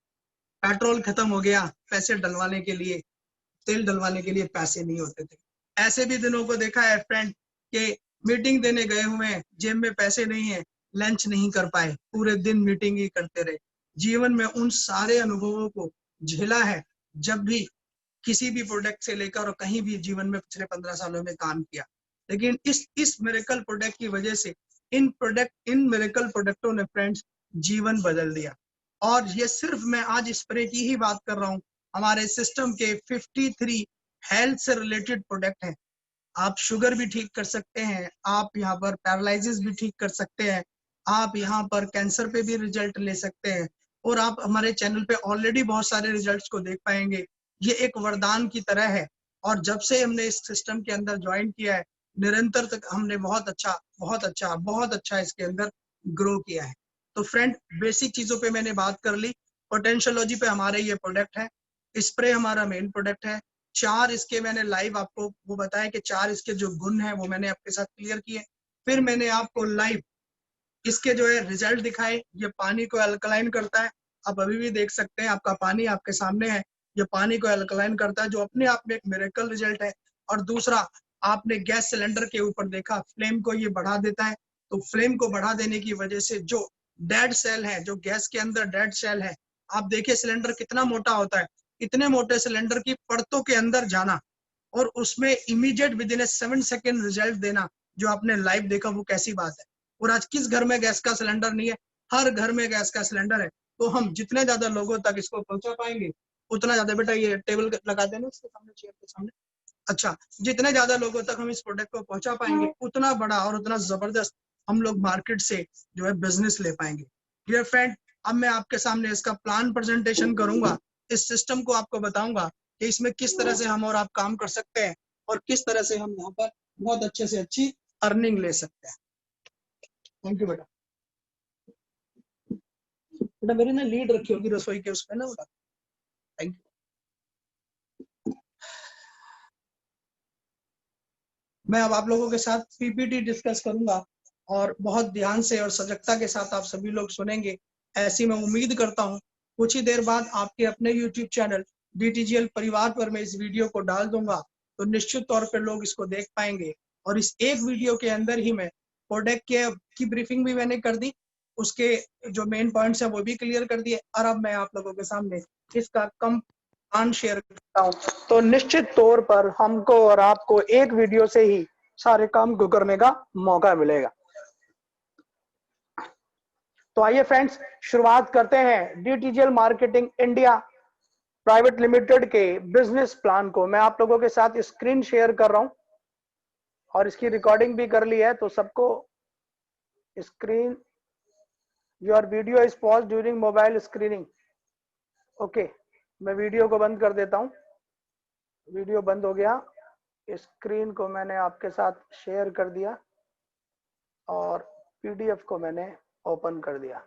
पेट्रोल खत्म हो गया, पैसे डलवाने के लिए, तेल डलवाने के लिए पैसे नहीं होते थे। ऐसे भी दिनों को देखा है फ्रेंड कि मीटिंग देने गए हुए हैं, जेब में पैसे नहीं है, लंच नहीं कर पाए, पूरे दिन मीटिंग ही करते रहे। जीवन में उन सारे अनुभवों को झेला है जब भी किसी भी प्रोडक्ट से लेकर और कहीं भी जीवन में पिछले 15 सालों में काम किया। लेकिन इस मिरेकल प्रोडक्ट की वजह से इन मिरेकल प्रोडक्टों ने फ्रेंड्स जीवन बदल दिया। और ये सिर्फ मैं आज स्प्रे की ही बात कर रहा हूँ, हमारे सिस्टम के 53 हेल्थ से रिलेटेड प्रोडक्ट हैं। आप शुगर भी ठीक कर सकते हैं, आप यहाँ पर पैरालिसिस भी ठीक कर सकते हैं, आप यहाँ पर कैंसर पे भी रिजल्ट ले सकते हैं। और आप हमारे चैनल पे ऑलरेडी बहुत सारे रिजल्ट्स को देख पाएंगे। ये एक वरदान की तरह है, और जब से हमने इस सिस्टम के अंदर ज्वाइन किया है, निरंतर तक हमने बहुत अच्छा इसके अंदर ग्रो किया है। तो फ्रेंड, बेसिक चीजों पे मैंने बात कर ली। पोटेंशियोलॉजी पे हमारे ये प्रोडक्ट है, स्प्रे हमारा मेन प्रोडक्ट है। 4 इसके मैंने लाइव आपको वो बताया कि 4 इसके जो गुण है वो मैंने आपके साथ क्लियर किए। फिर मैंने आपको लाइव इसके जो है रिजल्ट दिखाए। ये पानी को अल्कलाइन करता है, आप अभी भी देख सकते हैं, आपका पानी आपके सामने है, ये पानी को अल्कलाइन करता है, जो अपने आप में एक मिरेकल रिजल्ट है। और दूसरा, आपने गैस सिलेंडर के ऊपर देखा, फ्लेम को ये बढ़ा देता है। तो फ्लेम को बढ़ा देने की वजह से जो डेड सेल है, जो गैस के अंदर डेड सेल है, आप देखिए सिलेंडर कितना मोटा होता है, इतने मोटे सिलेंडर की परतों के अंदर जाना और उसमें immediate with in 7 second result देना, जो आपने लाइव देखा, वो कैसी बात है। और आज किस घर में गैस का सिलेंडर नहीं है? हर घर में गैस का सिलेंडर है। तो हम जितने ज्यादा लोगों तक इसको पहुंचा पाएंगे उतना ज्यादा, बेटा ये टेबल लगा देना उसके सामने, चेयर के सामने। अच्छा, जितने ज्यादा लोगों तक हम इस प्रोडक्ट को पहुंचा पाएंगे उतना बड़ा और उतना जबरदस्त हम लोग मार्केट से जो है बिजनेस ले पाएंगे। डियर फ्रेंड, अब मैं आपके सामने इसका प्लान प्रेजेंटेशन करूंगा, इस सिस्टम को आपको बताऊंगा कि इसमें किस तरह से हम और आप काम कर सकते हैं और किस तरह से हम यहाँ पर बहुत अच्छे से अच्छी अर्निंग ले सकते हैं। थैंक यू बेटा। बेटा मेरी ना लीड रखी होगी रसोई के उसमें ना बेटा। Thank you. मैं अब आप लोगों के साथ पीपीटी डिस्कस करूंगा और बहुत ध्यान से और सजगता के साथ आप सभी लोग सुनेंगे, ऐसी मैं उम्मीद करता हूं। कुछ ही देर बाद आपके अपने यूट्यूब चैनल डीटीजीएल परिवार पर मैं इस वीडियो को डाल दूंगा, तो निश्चित तौर पर लोग इसको देख पाएंगे। और इस एक वीडियो के अंदर ही मैं प्रोडक्ट की ब्रीफिंग भी मैंने कर दी, उसके जो मेन पॉइंट्स है वो भी क्लियर कर दिए। और अब मैं आप लोगों के सामने इसका ज्ञान शेयर करता हूँ, तो निश्चित तौर पर हमको और आपको एक वीडियो से ही सारे काम को करने का मौका मिलेगा। तो आइए फ्रेंड्स, शुरुआत करते हैं डीटीजीएल मार्केटिंग इंडिया प्राइवेट लिमिटेड के बिजनेस प्लान को। मैं आप लोगों के साथ स्क्रीन शेयर कर रहा हूं और इसकी रिकॉर्डिंग भी कर ली है, तो सबको screen, your video is pause during mobile screening. Okay, मैं वीडियो को बंद कर देता हूं। वीडियो बंद हो गया, स्क्रीन को मैंने आपके साथ शेयर कर दिया और पीडीएफ को मैंने ओपन कर दिया।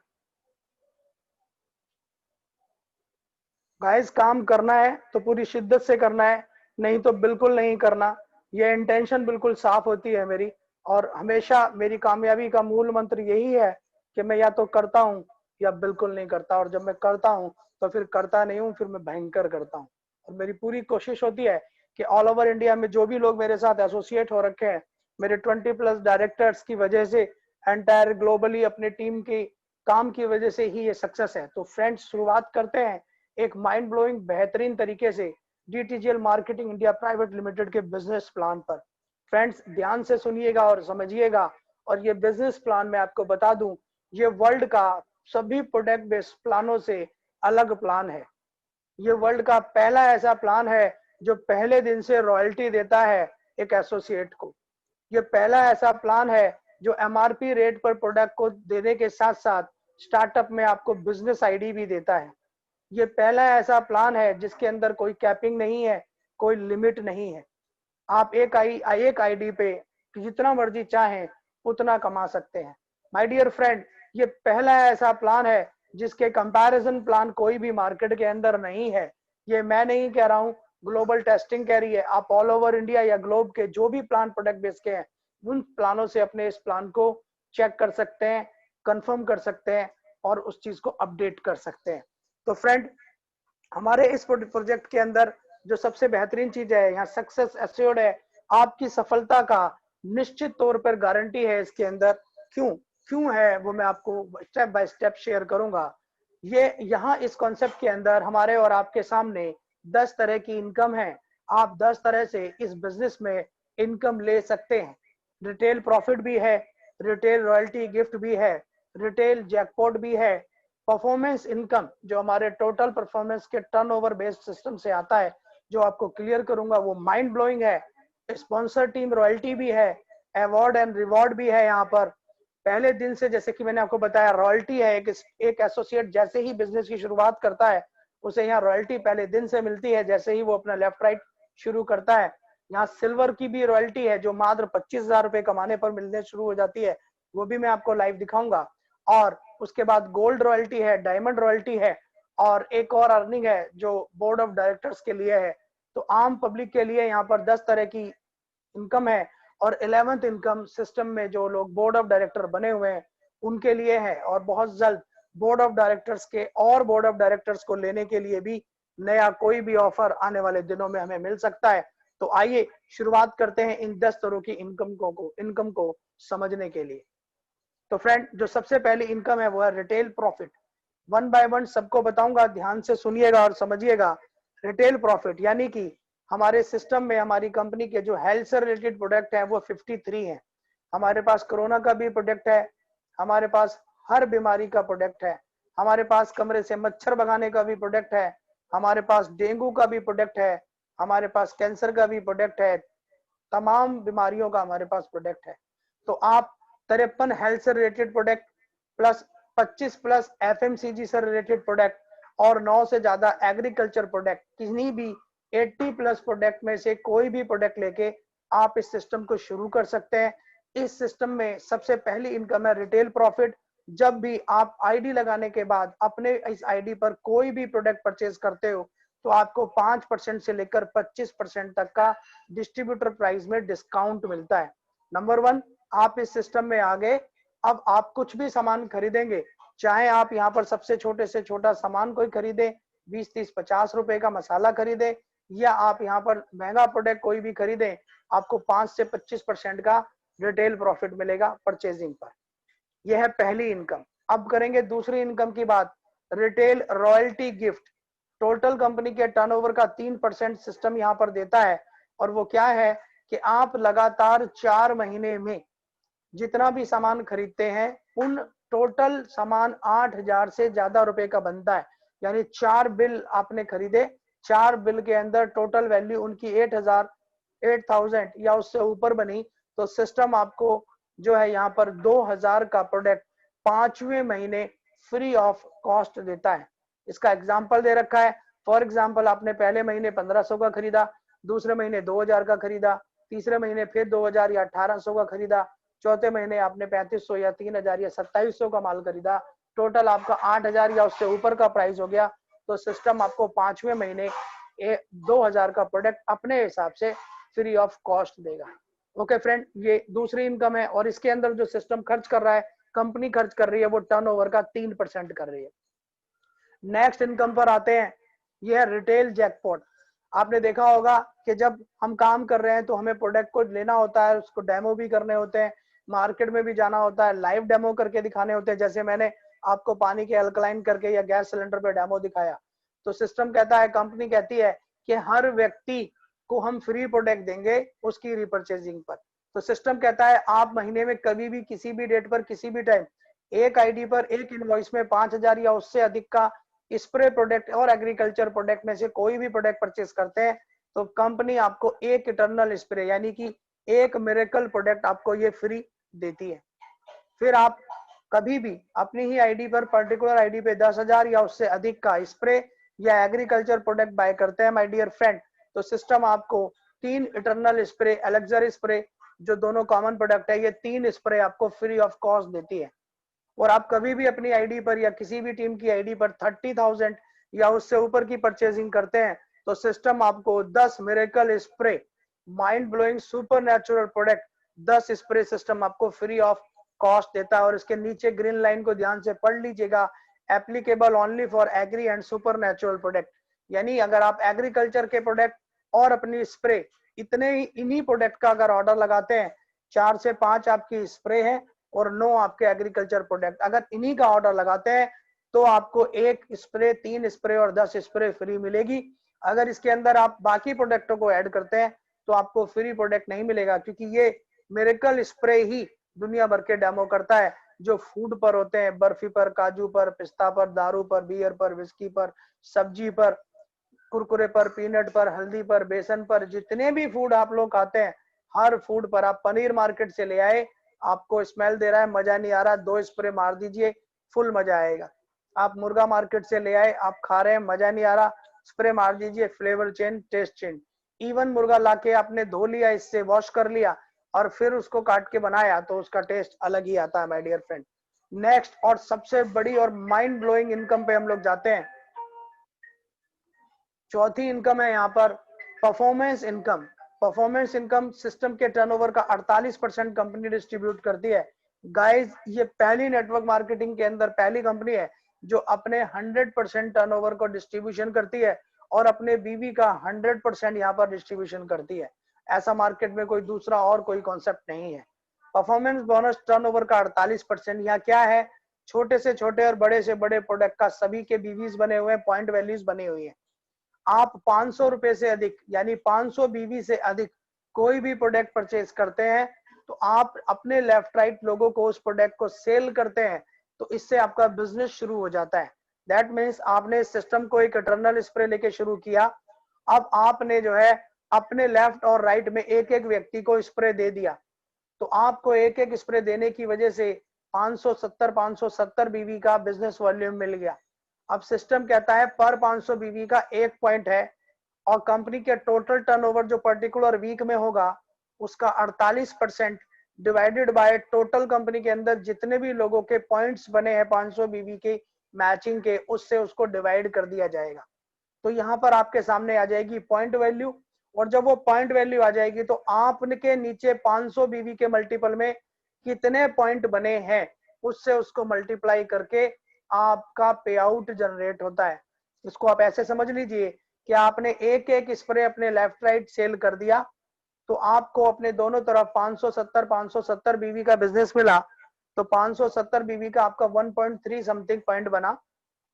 गाइस, काम करना है तो पूरी शिद्दत से करना है, नहीं तो बिल्कुल नहीं करना। ये इंटेंशन बिल्कुल साफ होती है मेरी, और हमेशा मेरी कामयाबी का मूल मंत्र यही है कि मैं या तो करता हूं या बिल्कुल नहीं करता, और जब मैं करता हूं तो फिर करता नहीं हूं, फिर मैं भयंकर करता हूं। और मेरी पूरी कोशिश होती है कि ऑल ओवर इंडिया में जो भी लोग मेरे साथ एसोसिएट हो रखे हैं, मेरे 20+ डायरेक्टर्स की वजह से, एंटायर ग्लोबली अपने टीम की काम की वजह से ही ये सक्सेस है। तो फ्रेंड्स, शुरुआत करते हैं एक माइंड ब्लोइंग बेहतरीन तरीके से डीटीजीएल मार्केटिंग इंडिया प्राइवेट लिमिटेड के बिजनेस प्लान पर। फ्रेंड्स, ध्यान से सुनिएगा और समझिएगा। और ये बिजनेस प्लान मैं आपको बता दूं, ये वर्ल्ड का सभी प्रोडक्ट बेस्ड प्लानों से अलग प्लान है। ये वर्ल्ड का पहला ऐसा प्लान है जो पहले दिन से रॉयल्टी देता है एक एसोसिएट को। ये पहला ऐसा प्लान है जो एमआरपी रेट पर प्रोडक्ट को देने के साथ साथ स्टार्टअप में आपको बिजनेस आईडी भी देता है। ये पहला ऐसा प्लान है जिसके अंदर कोई कैपिंग नहीं है, कोई लिमिट नहीं है। आप एक आईडी पे जितना मर्जी चाहें उतना कमा सकते हैं। माय डियर फ्रेंड, ये पहला ऐसा प्लान है जिसके कंपैरिजन प्लान कोई भी मार्केट के अंदर नहीं है। ये मैं नहीं कह रहा हूँ, ग्लोबल टेस्टिंग कह रही है। आप ऑल ओवर इंडिया या ग्लोब के जो भी प्लान प्रोडक्ट बेस के हैं, उन प्लानों से अपने इस प्लान को चेक कर सकते हैं, कंफर्म कर सकते हैं और उस चीज को अपडेट कर सकते हैं। तो फ्रेंड, हमारे इस प्रोजेक्ट के अंदर जो सबसे बेहतरीन चीज है, यहाँ सक्सेस एश्योर्ड है, आपकी सफलता का निश्चित तौर पर गारंटी है इसके अंदर। क्यों क्यों है वो मैं आपको स्टेप बाय स्टेप शेयर करूंगा। ये यहाँ इस कॉन्सेप्ट के अंदर हमारे और आपके सामने 10 तरह की इनकम है। आप 10 तरह से इस बिजनेस में इनकम ले सकते हैं। रिटेल प्रॉफिट भी है, रिटेल रॉयल्टी गिफ्ट भी है, रिटेल जैकपॉट भी है, परफॉर्मेंस इनकम जो हमारे टोटल परफॉर्मेंस के टर्नओवर बेस्ड सिस्टम से आता है, जो आपको क्लियर करूंगा, वो माइंड ब्लोइंग है। स्पॉन्सर टीम रॉयल्टी भी है, अवार्ड एंड रिवॉर्ड भी है। यहाँ पर पहले दिन से, जैसे कि मैंने आपको बताया, रॉयल्टी है। एक एसोसिएट जैसे ही बिजनेस की शुरुआत करता है, उसे यहाँ रॉयल्टी पहले दिन से मिलती है, जैसे ही वो अपना लेफ्ट राइट शुरू करता है। यहाँ सिल्वर की भी रॉयल्टी है जो मात्र 25,000 रुपए कमाने पर मिलने शुरू हो जाती है, वो भी मैं आपको लाइव दिखाऊंगा। और उसके बाद गोल्ड रॉयल्टी है, डायमंड रॉयल्टी है, और एक और अर्निंग है जो बोर्ड ऑफ डायरेक्टर्स के लिए है। तो आम पब्लिक के लिए यहाँ पर 10 तरह की इनकम है। और 11th इनकम सिस्टम में जो लोग बोर्ड ऑफ डायरेक्टर बने हुए हैं उनके लिए है। और बहुत जल्द बोर्ड ऑफ डायरेक्टर्स के और बोर्ड ऑफ डायरेक्टर्स को लेने के लिए भी नया कोई भी ऑफर आने वाले दिनों में हमें मिल सकता है। तो आइए शुरुआत करते हैं इन 10 तरह की इनकम को समझने के लिए। तो फ्रेंड, जो सबसे पहली इनकम है वो है retail profit. One by one सबको बताऊंगा, ध्यान से सुनिएगा और समझिएगा। रिटेल प्रॉफिट यानी कि हमारे सिस्टम में हमारी कंपनी के जो हेल्थ से रिलेटेड प्रोडक्ट है वो 53 हैं। हमारे पास कोरोना का भी प्रोडक्ट है, हमारे पास हर बीमारी का प्रोडक्ट है, हमारे पास कमरे से मच्छर भगाने का भी प्रोडक्ट है, हमारे पास डेंगू का भी प्रोडक्ट है, हमारे पास कैंसर का भी प्रोडक्ट है, तमाम बीमारियों का हमारे पास प्रोडक्ट है। तो आप 53 हेल्थ से related product plus 25 plus FMCG से रिलेटेड प्रोडक्ट और 9 से ज्यादा एग्रीकल्चर प्रोडक्ट, किसी भी 80 प्लस प्रोडक्ट में से कोई भी प्रोडक्ट लेके आप इस सिस्टम को शुरू कर सकते हैं। इस सिस्टम में सबसे पहली इनकम है रिटेल प्रॉफिट। जब भी आप आईडी लगाने के बाद अपने इस आईडी पर कोई भी प्रोडक्ट परचेज करते हो तो आपको 5% से लेकर 25% तक का डिस्ट्रीब्यूटर प्राइस में डिस्काउंट मिलता है। नंबर 1, आप इस सिस्टम में आ गए। अब आप कुछ भी सामान खरीदेंगे, चाहे आप यहाँ पर सबसे छोटे से छोटा सामान कोई खरीदे, 20, 30, 50 रुपए का मसाला खरीदे, या आप यहाँ पर महंगा प्रोडक्ट कोई भी खरीदे, आपको 5 से 25% का रिटेल प्रॉफिट मिलेगा परचेजिंग पर। यह है पहली इनकम। अब करेंगे दूसरी इनकम की बात, retail royalty gift. Total company के टर्नओवर का 3% सिस्टम यहाँ पर देता है। और वो क्या है कि आप लगातार 4 महीने में जितना भी सामान खरीदते हैं उन टोटल सामान 8,000 से ज्यादा रुपए का बनता है। यानी 4 बिल आपने खरीदे, 4 बिल के अंदर टोटल वैल्यू उनकी 8,000 या उससे ऊपर बनी, तो सिस्टम आपको जो है यहाँ पर 2,000 का प्रोडक्ट 5वें महीने फ्री ऑफ कॉस्ट देता है। इसका एग्जाम्पल दे रखा है। फॉर एग्जाम्पल आपने पहले महीने 1,500 का खरीदा, दूसरे महीने 2,000 का खरीदा, तीसरे महीने फिर 2,000 या 1,800 का खरीदा, चौथे महीने आपने 3,500 या 3,000 या 2,700 का माल खरीदा, टोटल आपका 8,000 या उससे ऊपर का प्राइस हो गया, तो सिस्टम आपको 5वें महीने 2,000 का प्रोडक्ट अपने हिसाब से फ्री ऑफ कॉस्ट देगा। ओके फ्रेंड, ये दूसरी इनकम है। और इसके अंदर जो सिस्टम खर्च कर रहा है, कंपनी खर्च कर रही है, वो टर्नओवर का 3% कर रही है। नेक्स्ट इनकम पर आते हैं, यह है रिटेल जैकपॉट। आपने देखा होगा कि जब हम काम कर रहे हैं तो हमें प्रोडक्ट को लेना होता है, उसको डेमो भी करने होते हैं, मार्केट में भी जाना होता है, लाइव डेमो करके दिखाने होते हैं। जैसे मैंने आपको पानी के अल्कलाइन करके या गैस सिलेंडर पे डेमो दिखाया, तो सिस्टम कहता है, कंपनी कहती है कि हर व्यक्ति को हम फ्री प्रोडक्ट देंगे उसकी रिपर्चेजिंग पर। तो सिस्टम कहता है आप महीने में कभी भी किसी भी डेट पर किसी भी टाइम एक आईडी पर एक इनवॉइस में 5,000 या उससे अधिक का स्प्रे प्रोडक्ट और एग्रीकल्चर प्रोडक्ट में से कोई भी प्रोडक्ट परचेस करते हैं, तो कंपनी आपको एक इटर्नल स्प्रे यानी कि एक मिरेकल प्रोडक्ट आपको ये फ्री देती है। फिर आप कभी भी अपनी ही आईडी पर पर्टिकुलर आईडी पे 10,000 या उससे अधिक का स्प्रे या एग्रीकल्चर प्रोडक्ट बाय करते हैं माय डियर फ्रेंड, तो सिस्टम आपको 3 इटर्नल स्प्रे, एलेक्सर स्प्रे, जो दोनों कॉमन प्रोडक्ट है, ये 3 स्प्रे आपको फ्री ऑफ कॉस्ट देती है। और आप कभी भी अपनी आईडी पर या किसी भी टीम की आईडी पर 30,000 या उससे ऊपर की परचेजिंग करते हैं, तो सिस्टम आपको 10 miracle spray, mind blowing super natural product 10 spray system आपको फ्री ऑफ कॉस्ट देता है। और इसके नीचे ग्रीन लाइन को ध्यान से पढ़ लीजिएगा, applicable only for agri and super natural product. यानी अगर आप एग्रीकल्चर के प्रोडक्ट और अपनी स्प्रे इन्हीं प्रोडक्ट का अगर ऑर्डर लगाते हैं, 4 से 5 आपकी स्प्रे है और 9 आपके एग्रीकल्चर प्रोडक्ट, अगर इन्हीं का ऑर्डर लगाते हैं तो आपको 1 स्प्रे, 3 स्प्रे और 10 स्प्रे फ्री मिलेगी। अगर इसके अंदर आप बाकी प्रोडक्टों को ऐड करते हैं तो आपको फ्री प्रोडक्ट नहीं मिलेगा, क्योंकि ये मिरेकल स्प्रे ही दुनिया भर के डेमो करता है, जो फूड पर होते हैं, बर्फी पर, काजू पर, पिस्ता पर, दारू पर, बियर पर, विस्की पर, सब्जी पर, कुरकुरे पर, पीनट पर, हल्दी पर, बेसन पर, जितने भी फूड आप लोग खाते हैं, हर फूड पर। आप पनीर मार्केट से ले आए, आपको स्मेल दे रहा है, मजा नहीं आ रहा, 2 स्प्रे मार दीजिए, फुल मजा आएगा। आप मुर्गा मार्केट से ले आए, आप खा रहे हैं, मजा नहीं आ रहा, स्प्रे मार दीजिए, flavour change, taste change. Even मुर्गा लाके आपने धो लिया, इससे वॉश कर लिया और फिर उसको काट के बनाया, तो उसका टेस्ट अलग ही आता है माय डियर फ्रेंड। नेक्स्ट और सबसे बड़ी और माइंड ब्लोइंग इनकम पे हम लोग जाते हैं। चौथी इनकम है यहाँ पर performance income. Performance income system के टर्नओवर का 48% कंपनी डिस्ट्रीब्यूट करती है। गाइस, ये पहली नेटवर्क मार्केटिंग के अंदर पहली कंपनी है जो अपने 100% टर्नओवर को डिस्ट्रीब्यूशन करती है और अपने बीवी का 100% यहाँ पर डिस्ट्रीब्यूशन करती है। ऐसा मार्केट में कोई दूसरा और कोई कॉन्सेप्ट नहीं है। परफॉर्मेंस बोनस टर्नओवर का 48%। यहाँ क्या है, छोटे से छोटे और बड़े से बड़े प्रोडक्ट का सभी के बीवीज बने हुए हैं, पॉइंट वैल्यूज बनी हुई है। आप 500 रुपए से अधिक यानी 500 बीवी से अधिक कोई भी प्रोडक्ट परचेज करते हैं तो आप अपने लेफ्ट राइट लोगों को उस प्रोडक्ट को सेल करते हैं, तो इससे आपका बिजनेस शुरू हो जाता है। दैट मीन्स आपने इस सिस्टम को एक इटर्नल स्प्रे लेके शुरू किया, अब आपने जो है अपने लेफ्ट और राइट में एक एक व्यक्ति को स्प्रे दे दिया, तो आपको एक एक स्प्रे देने की वजह से 570 बीवी का बिजनेस वॉल्यूम मिल गया। अब सिस्टम कहता है पर 500 बीवी का 1 पॉइंट है और कंपनी के टोटल टर्नओवर जो पर्टिकुलर वीक में होगा उसका 48% डिवाइडेड बाय टोटल कंपनी के अंदर जितने भी लोगों के पॉइंट्स बने हैं 500 बीवी के मैचिंग के, उससे उसको डिवाइड कर दिया जाएगा। तो यहाँ पर आपके सामने आ जाएगी पॉइंट वैल्यू, और जब वो पॉइंट वैल्यू आ जाएगी तो आपके नीचे 500 बीवी के मल्टीपल में कितने पॉइंट बने हैं उससे उसको मल्टीप्लाई करके आपका पे आउट जनरेट होता है। इसको आप ऐसे समझ लीजिए कि आपने एक एक स्प्रे अपने लेफ्ट राइट सेल कर दिया तो आपको अपने दोनों तरफ 570 बीवी का बिजनेस मिला, तो 570 बीवी का आपका 1.3 समथिंग पॉइंट बना।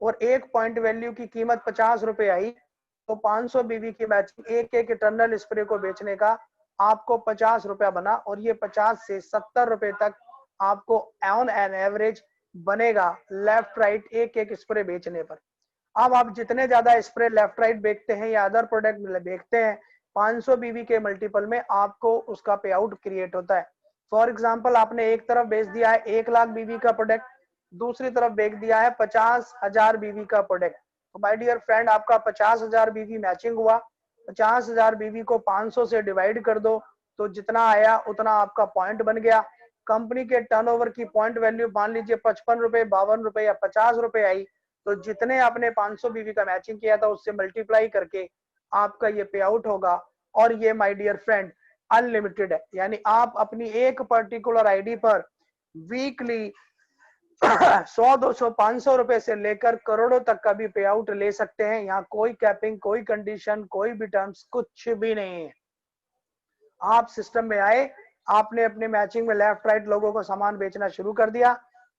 और एक पॉइंट वैल्यू की कीमत 50 रुपए आई, तो 500 बीवी की मैचिंग एक एक इटरनल स्प्रे को बेचने का आपको 50 रुपया बना, और ये 50 से 70 रुपए तक आपको ऑन एन एवरेज बनेगा लेफ्ट राइट एक एक स्प्रे बेचने पर। अब आप जितने ज्यादा स्प्रे लेफ्ट राइट बेचते हैं या अदर प्रोडक्ट बेचते हैं, 500 बीवी के मल्टीपल में आपको उसका पे आउट क्रिएट होता है। फॉर एग्जांपल आपने एक तरफ बेच दिया है 1 लाख बीवी का प्रोडक्ट, दूसरी तरफ बेच दिया है 50,000 बीवी का प्रोडक्ट, तो माय डियर फ्रेंड आपका 50,000 बीवी मैचिंग हुआ। 50,000 बीवी को 500 से डिवाइड कर दो, तो जितना आया उतना आपका पॉइंट बन गया। कंपनी के टर्नओवर की पॉइंट वैल्यू मान लीजिए 55 रुपए, 52 रुपए या 50 रुपए आई, तो जितने आपने 500 बीवी का मैचिंग किया था उससे मल्टीप्लाई करके आपका ये पे आउट होगा। और ये माय डियर फ्रेंड अनलिमिटेड है, यानी आप अपनी एक पर्टिकुलर आईडी पर वीकली 100, 200, 500 रुपए से लेकर करोड़ों तक का भी पे आउट ले सकते हैं। यहाँ कोई कैपिंग, कोई कंडीशन, कोई भी टर्म्स कुछ भी नहीं है। आप सिस्टम में आए, आपने अपने मैचिंग में लेफ्ट राइट लोगों को सामान बेचना शुरू कर दिया।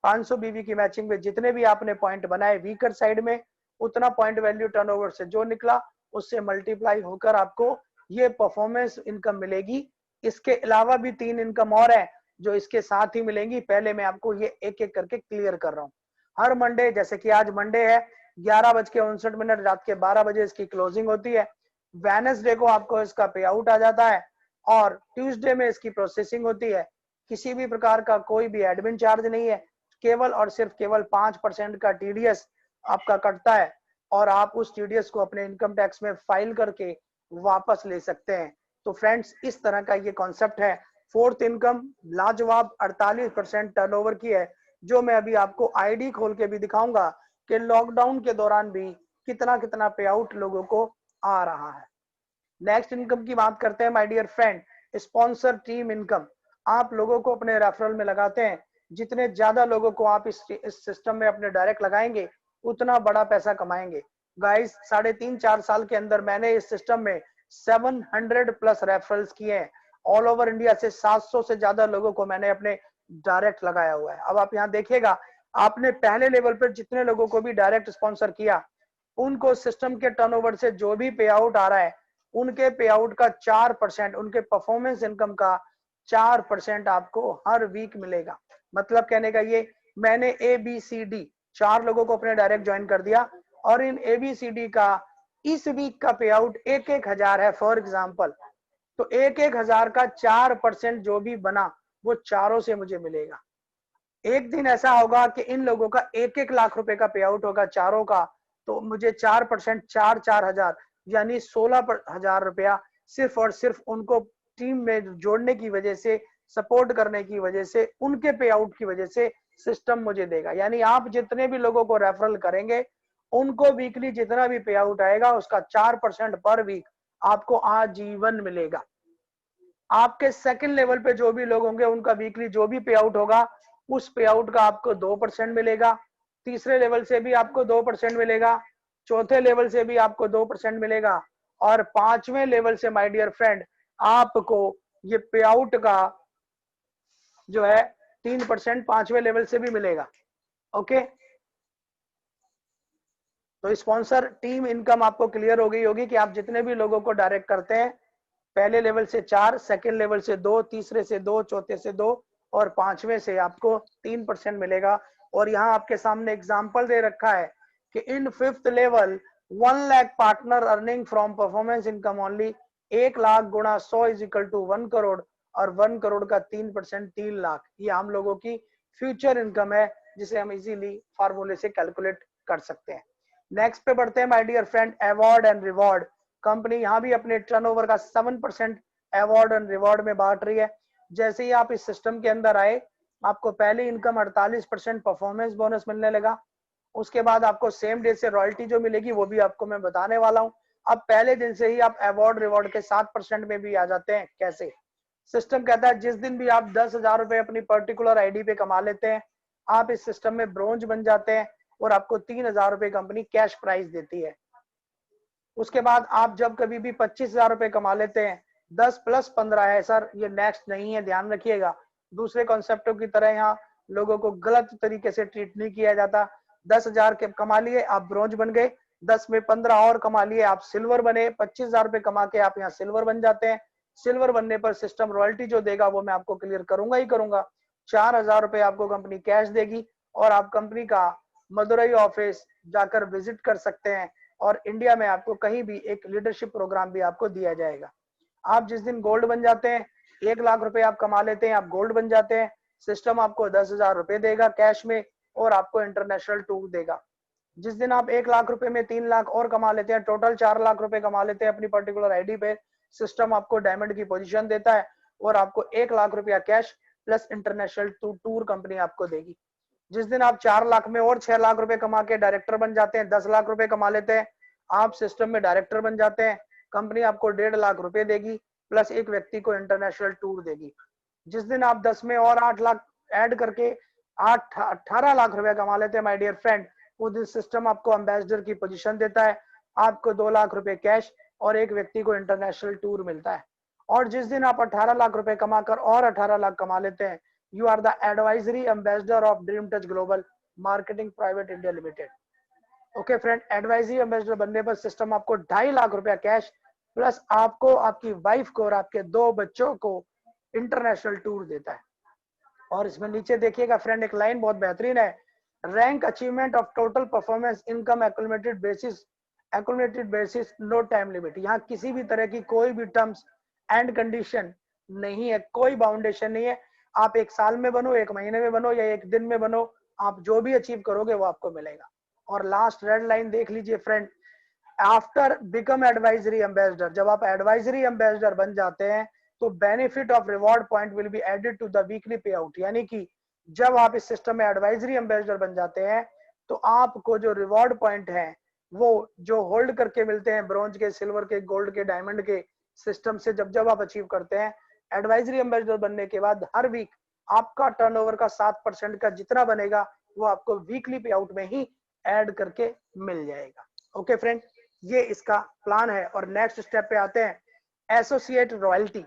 500 बीवी की मैचिंग में जितने भी आपने पॉइंट बनाए वीकर साइड में, उतना पॉइंट वैल्यू टर्नओवर से जो निकला उससे मल्टीप्लाई होकर आपको ये परफॉर्मेंस इनकम मिलेगी। इसके अलावा भी 3 इनकम और है जो इसके साथ ही मिलेंगी। पहले मैं आपको ये एक एक करके क्लियर कर रहा हूँ। हर मंडे, जैसे कि आज मंडे है, 11:59 रात के 12 बजे इसकी क्लोजिंग होती है। वेडनेसडे को आपको इसका पे आउट आ जाता है और ट्यूसडे में इसकी प्रोसेसिंग होती है। किसी भी प्रकार का कोई भी एडमिन चार्ज नहीं है, केवल और सिर्फ केवल 5% का टीडीएस आपका कटता है, और आप उस टीडीएस को अपने इनकम टैक्स में फाइल करके वापस ले सकते हैं। तो फ्रेंड्स इस तरह का ये कॉन्सेप्ट है। फोर्थ इनकम लाजवाब 48% टर्नओवर की है, जो मैं अभी आपको आईडी खोल के भी दिखाऊंगा कि लॉकडाउन के दौरान भी कितना कितना पे आउट लोगों को आ रहा है। नेक्स्ट इनकम की बात करते हैं my dear friend, sponsor team income. आप लोगों को अपने रेफरल में लगाते हैं, जितने ज्यादा लोगों को आप इस सिस्टम में अपने डायरेक्ट लगाएंगे उतना बड़ा पैसा कमाएंगे। गाइस 3.5-4 साल के अंदर मैंने इस सिस्टम में 700 प्लस रेफरल्स किए हैं। ऑल ओवर इंडिया से 700 से ज्यादा लोगों को मैंने अपने डायरेक्ट लगाया हुआ है। अब आप यहाँ देखिएगा, आपने पहले लेवल पर जितने लोगों को भी डायरेक्ट स्पॉन्सर किया, उनको सिस्टम के टर्नओवर से जो भी पे आउट आ रहा है, उनके पे आउट का 4%, उनके परफॉर्मेंस इनकम का 4% आपको हर वीक मिलेगा। मतलब कहने का ये, मैंने ABCD 4 लोगों को अपने डायरेक्ट ज्वाइन कर दिया, और इन ABCD का इस वीक का पे आउट 1-1 हजार है फॉर एग्जाम्पल। तो 1-1 हजार का 4% जो भी बना वो चारों से मुझे मिलेगा। एक दिन ऐसा होगा कि इन लोगों का 1-1 लाख रुपए का पे आउट होगा चारों का, तो मुझे 4%, 4-4 हजार यानी 16,000 रुपया सिर्फ और सिर्फ उनको टीम में जोड़ने की वजह से, सपोर्ट करने की वजह से, उनके पे आउट की वजह से सिस्टम मुझे देगा। यानी आप जितने भी लोगों को रेफरल करेंगे, उनको वीकली जितना भी पे आउट आएगा उसका 4% पर वीक आपको आजीवन मिलेगा। आपके सेकंड लेवल पे जो भी लोग होंगे, उनका वीकली जो भी पे आउट होगा, उस पे आउट का आपको 2% मिलेगा। तीसरे लेवल से भी आपको 2% मिलेगा, चौथे लेवल से भी आपको 2% मिलेगा, और 5वें लेवल से माय डियर फ्रेंड आपको ये पे आउट का जो है 3% 5वें लेवल से भी मिलेगा। ओके, तो स्पॉन्सर टीम इनकम आपको क्लियर हो गई होगी कि आप जितने भी लोगों को डायरेक्ट करते हैं, पहले लेवल से 4, सेकेंड लेवल से 2, तीसरे से 2, चौथे से 2 और 5वें से आपको 3% मिलेगा। और यहाँ आपके सामने एग्जाम्पल दे रखा है कि इन 5th level 1 lakh partner earning from performance income only, 1 lakh गुणा 100 इज इक्वल टू 1 करोड़, और 1 करोड़ का 3% 3 लाख। ये हम लोगों की फ्यूचर इनकम है, जिसे हम इजीली फार्मूले से कैलकुलेट कर सकते हैं। नेक्स्ट पे बढ़ते हैं my dear friend, award and reward. Company यहाँ भी अपने टर्नओवर का 7% अवार्ड एंड रिवॉर्ड में बांट रही है। जैसे ही आप इस सिस्टम के अंदर आए, आपको पहली इनकम 48% परफॉर्मेंस बोनस मिलने लगा। उसके बाद आपको सेम डे से रॉयल्टी जो मिलेगी वो भी आपको मैं बताने वाला हूँ। अब पहले दिन से ही आप अवार्ड रिवॉर्ड के 7% में भी आ जाते हैं। कैसे? सिस्टम कहता है जिस दिन भी आप 10,000 रुपए अपनी पर्टिकुलर आईडी पे कमा लेते हैं, आप इस सिस्टम में ब्रोंज बन जाते हैं और आपको 3,000 रुपए कंपनी कैश प्राइज देती है। उसके बाद आप जब कभी भी 25,000 रुपए कमा लेते हैं, 10 + 15 है सर, ये नेक्स्ट नहीं है, ध्यान रखिएगा। दूसरे कॉन्सेप्टों की तरह यहाँ लोगों को गलत तरीके से ट्रीट नहीं किया जाता। 10,000 के कमा लिए आप ब्रोंज बन गए, 10 में 15 और कमा लिए आप सिल्वर बने, 25,000 रुपए कमा के आप यहाँ सिल्वर बन जाते हैं। सिल्वर बनने पर सिस्टम रॉयल्टी जो देगा वो मैं आपको क्लियर करूंगा ही करूंगा। 4,000 रुपए आपको कंपनी कैश देगी और आप कंपनी का मदुरई ऑफिस जाकर विजिट कर सकते हैं और इंडिया में आपको कहीं भी एक लीडरशिप प्रोग्राम भी आपको दिया जाएगा। आप जिस दिन गोल्ड बन जाते हैं, 1 लाख रुपए आप कमा लेते हैं, आप गोल्ड बन जाते हैं, सिस्टम आपको 10,000 रुपए देगा कैश में और आपको इंटरनेशनल टूर देगा। जिस दिन आप 1 लाख रुपए में 3 लाख और कमा लेते हैं, टोटल 4 लाख रुपए कमा लेते हैं अपनी पर्टिकुलर आईडी पे, सिस्टम आपको डायमंड की पोजीशन देता है और आपको 1 लाख रुपया cash plus international tour company आपको देगी। जिस दिन आप 4 लाख में और 6 लाख रुपए कमा के डायरेक्टर बन जाते हैं, 10 लाख रुपए कमा लेते हैं, आप सिस्टम में डायरेक्टर बन जाते हैं, कंपनी आपको 1.5 लाख रुपए देगी प्लस एक व्यक्ति को इंटरनेशनल टूर देगी। जिस दिन आप 10 में और 8 लाख ऐड करके 18 लाख रुपए कमा लेते हैं माय डियर फ्रेंड, वो दिन सिस्टम आपको एम्बेसडर की पोजीशन देता है, आपको 2 लाख रुपए कैश और एक व्यक्ति को इंटरनेशनल टूर मिलता है। और जिस दिन आप 18 लाख रुपए कमाकर और 18 लाख कमा लेते हैं, you are the advisory ambassador of dream touch global marketing private India limited. Okay friend, advisory ambassador बनने पर सिस्टम आपको 2.5 लाख रुपया कैश प्लस आपको, आपकी वाइफ को और आपके 2 बच्चों को इंटरनेशनल टूर देता है। और इसमें नीचे देखिएगा फ्रेंड, एक लाइन बहुत बेहतरीन है, rank achievement of total performance income accumulated basis no time limit. यहाँ किसी भी तरह की कोई भी टर्म्स एंड कंडीशन नहीं है, कोई बाउंडेशन नहीं है। आप 1 साल में बनो, 1 महीने में बनो या 1 दिन में बनो, आप जो भी अचीव करोगे वो आपको मिलेगा। और लास्ट रेड लाइन देख लीजिए friend, after become advisory ambassador, जब आप एडवाइजरी एम्बेसडर बन जाते हैं तो benefit of reward point will be added to the weekly pay out. यानी कि जब आप इस सिस्टम में एडवाइजरी एम्बेसडर बन जाते हैं तो आपको जो रिवॉर्ड पॉइंट है वो जो होल्ड करके मिलते हैं, ब्रॉन्ज के, सिल्वर के, गोल्ड के, डायमंड के सिस्टम से जब जब आप अचीव करते हैं एडवाइजरी एम्बेसडर बनने के बाद, हर वीक आपका टर्नओवर का 7% का जितना बनेगा वो आपको वीकली पे आउट में ही ऐड करके मिल जाएगा। ओके फ्रेंड, ये इसका प्लान है। और नेक्स्ट स्टेप पे आते हैं, एसोसिएट रॉयल्टी।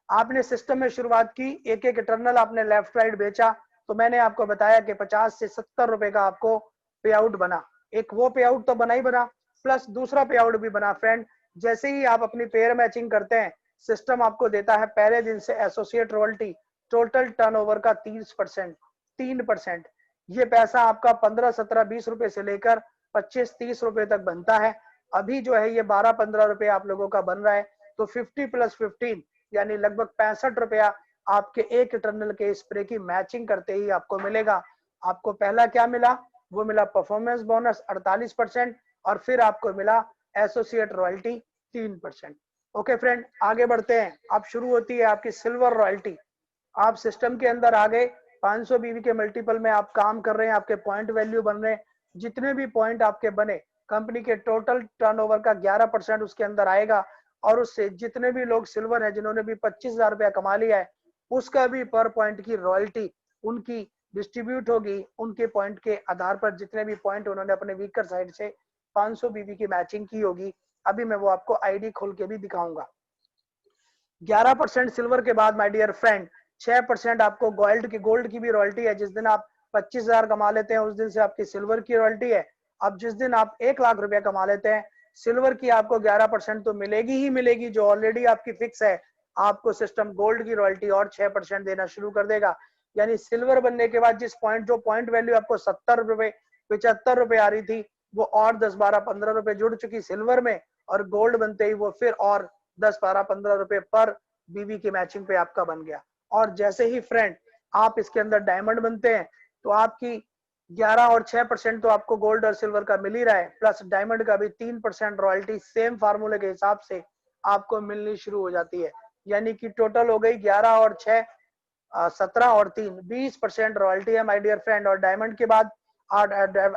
आपने सिस्टम में शुरुआत की, एक एक इटर्नल आपने लेफ्ट राइट बेचा, तो मैंने आपको बताया कि 50 से 70 रुपए का आपको पे आउट बना। एक वो पे आउट तो बना ही बना, प्लस दूसरा पे आउट भी बना फ्रेंड। जैसे ही आप अपनी पेयर मैचिंग करते हैं, सिस्टम आपको देता है पहले दिन से एसोसिएट रॉयल्टी टोटल टर्नओवर का 3%। ये पैसा आपका 15, 17, 20 रुपए से लेकर 25, 30 रुपए तक बनता है। अभी जो है ये 12, 15 रुपए आप लोगों का बन रहा है, तो 50 + 15 यानी लगभग 65 रुपया आपके एक टर्नल के स्प्रे की मैचिंग करते ही आपको मिलेगा। आपको पहला क्या मिला, वो मिला परफॉर्मेंस बोनस 48% और फिर आपको मिला एसोसिएट रॉयल्टी 3%। ओके फ्रेंड, आगे बढ़ते हैं। अब शुरू होती है आपकी सिल्वर रॉयल्टी। आप सिस्टम के अंदर आ गए, 500 बीवी के मल्टीपल में आप काम कर रहे हैं, आपके पॉइंट वैल्यू बन रहे हैं, जितने भी पॉइंट आपके बने कंपनी के टोटल टर्नओवर का 11% उसके अंदर आएगा और उससे जितने भी लोग सिल्वर है जिन्होंने भी 25,000 रुपया कमा लिया है, उसका भी पर पॉइंट की रॉयल्टी उनकी डिस्ट्रीब्यूट होगी उनके पॉइंट के आधार पर, जितने भी पॉइंट उन्होंने अपने वीकर साइड से 500 बीबी की मैचिंग की होगी। अभी मैं वो आपको आईडी खोल के भी दिखाऊंगा। 11% सिल्वर के बाद माय डियर फ्रेंड 6% आपको गोल्ड की भी रॉयल्टी है। जिस दिन आप 25,000 कमा लेते हैं उस दिन से आपकी सिल्वर की रॉयल्टी है। अब जिस दिन आप 1 लाख रुपया कमा लेते हैं, सिल्वर की आपको 11% तो मिलेगी ही मिलेगी, जो ऑलरेडी आपकी फिक्स है। आपको सिस्टम गोल्ड की रॉयल्टी और 6% देना शुरू कर देगा। यानी सिल्वर बनने के बाद जो पॉइंट वैल्यू आपको 70 रुपए, 75 रुपए आ रही थी, वो और 10, 12, 15 रुपए जुड़ चुकी सिल्वर में, और गोल्ड बनते ही वो फिर और 10, 12, 15 रुपए पर बीबी की मैचिंग पे आपका बन गया। और जैसे ही फ्रेंड आप इसके अंदर डायमंड बनते हैं तो आपकी 11 और 6% तो आपको गोल्ड और सिल्वर का मिल ही रहा है, प्लस डायमंड का भी 3% रॉयल्टी सेम फार्मूले के हिसाब से आपको मिलनी शुरू हो जाती है। यानी कि टोटल हो गई 11 और 6, 17 और 3, 20% रॉयल्टी है माय डियर फ्रेंड। और डायमंड के बाद आप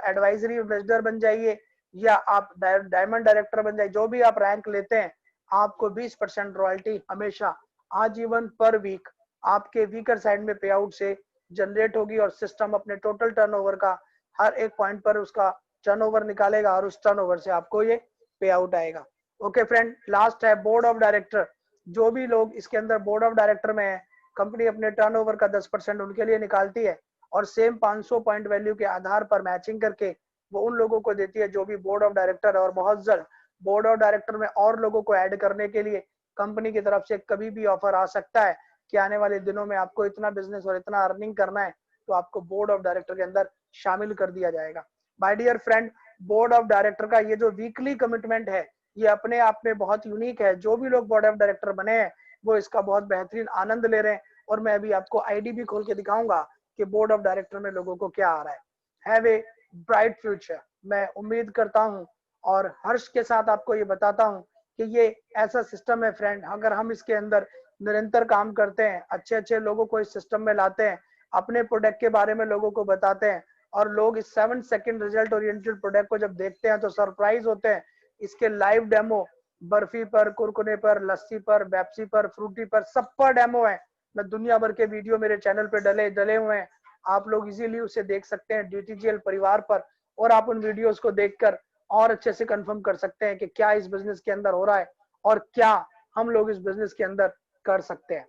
एडवाइजरी एम्बेसडर बन जाइए या आप डायमंड डायरेक्टर बन जाइए, जो भी आप रैंक लेते हैं, आपको 20% रॉयल्टी हमेशा आजीवन पर वीक आपके वीकर साइड में पे आउट से जनरेट होगी। और सिस्टम अपने टोटल टर्नओवर का हर एक पॉइंट पर उसका टर्नओवर निकालेगा और उस टर्नओवर से आपको ये पे आउट आएगा। ओके फ्रेंड, लास्ट है बोर्ड ऑफ डायरेक्टर। जो भी लोग इसके अंदर बोर्ड ऑफ डायरेक्टर में है, कंपनी अपने टर्नओवर का 10% उनके लिए निकालती है और सेम 500 पॉइंट वैल्यू के आधार पर मैचिंग करके वो उन लोगों को देती है जो भी बोर्ड ऑफ डायरेक्टर है, और बहुत जल्द बोर्ड ऑफ डायरेक्टर में और लोगों को ऐड करने के लिए कंपनी की तरफ से कभी भी ऑफर आ सकता है कि आने वाले दिनों में आपको इतना बिजनेस और इतना अर्निंग करना है तो आपको बोर्ड ऑफ डायरेक्टर के अंदर शामिल कर दिया जाएगा। My dear friend, board of director का ये जो वीकली कमिटमेंट है ये अपने आप में बहुत यूनिक है। जो भी लोग बोर्ड ऑफ डायरेक्टर बने हैं वो इसका बहुत बेहतरीन आनंद ले रहे हैं, और मैं अभी आपको आईडी भी खोल के दिखाऊंगा कि बोर्ड ऑफ डायरेक्टर में लोगों को क्या आ रहा है। हैव ए ब्राइट फ्यूचर, मैं उम्मीद करता हूं और हर्ष के साथ आपको ये बताता हूं कि ये ऐसा सिस्टम है फ्रेंड, अगर हम इसके अंदर निरंतर काम करते हैं, अच्छे अच्छे लोगों को इस सिस्टम में लाते हैं, अपने प्रोडक्ट के बारे में लोगों को बताते हैं, और लोग इस 7 सेकंड रिजल्ट ओरिएंटेड प्रोडक्ट को जब देखते हैं तो सरप्राइज होते हैं। इसके लाइव डेमो बर्फी पर, कुरकुरे पर, लस्सी पर, पेप्सी पर, फ्रूटी पर, सब पर डेमो है। मैं दुनिया भर के वीडियो मेरे चैनल पे डले हुए हैं, आप लोग इजीली उसे देख सकते हैं डीटीजीएल परिवार पर, और आप उन वीडियोस को देखकर और अच्छे से कंफर्म कर सकते हैं कि क्या इस बिजनेस के अंदर हो रहा है और क्या हम लोग इस बिजनेस के अंदर कर सकते हैं।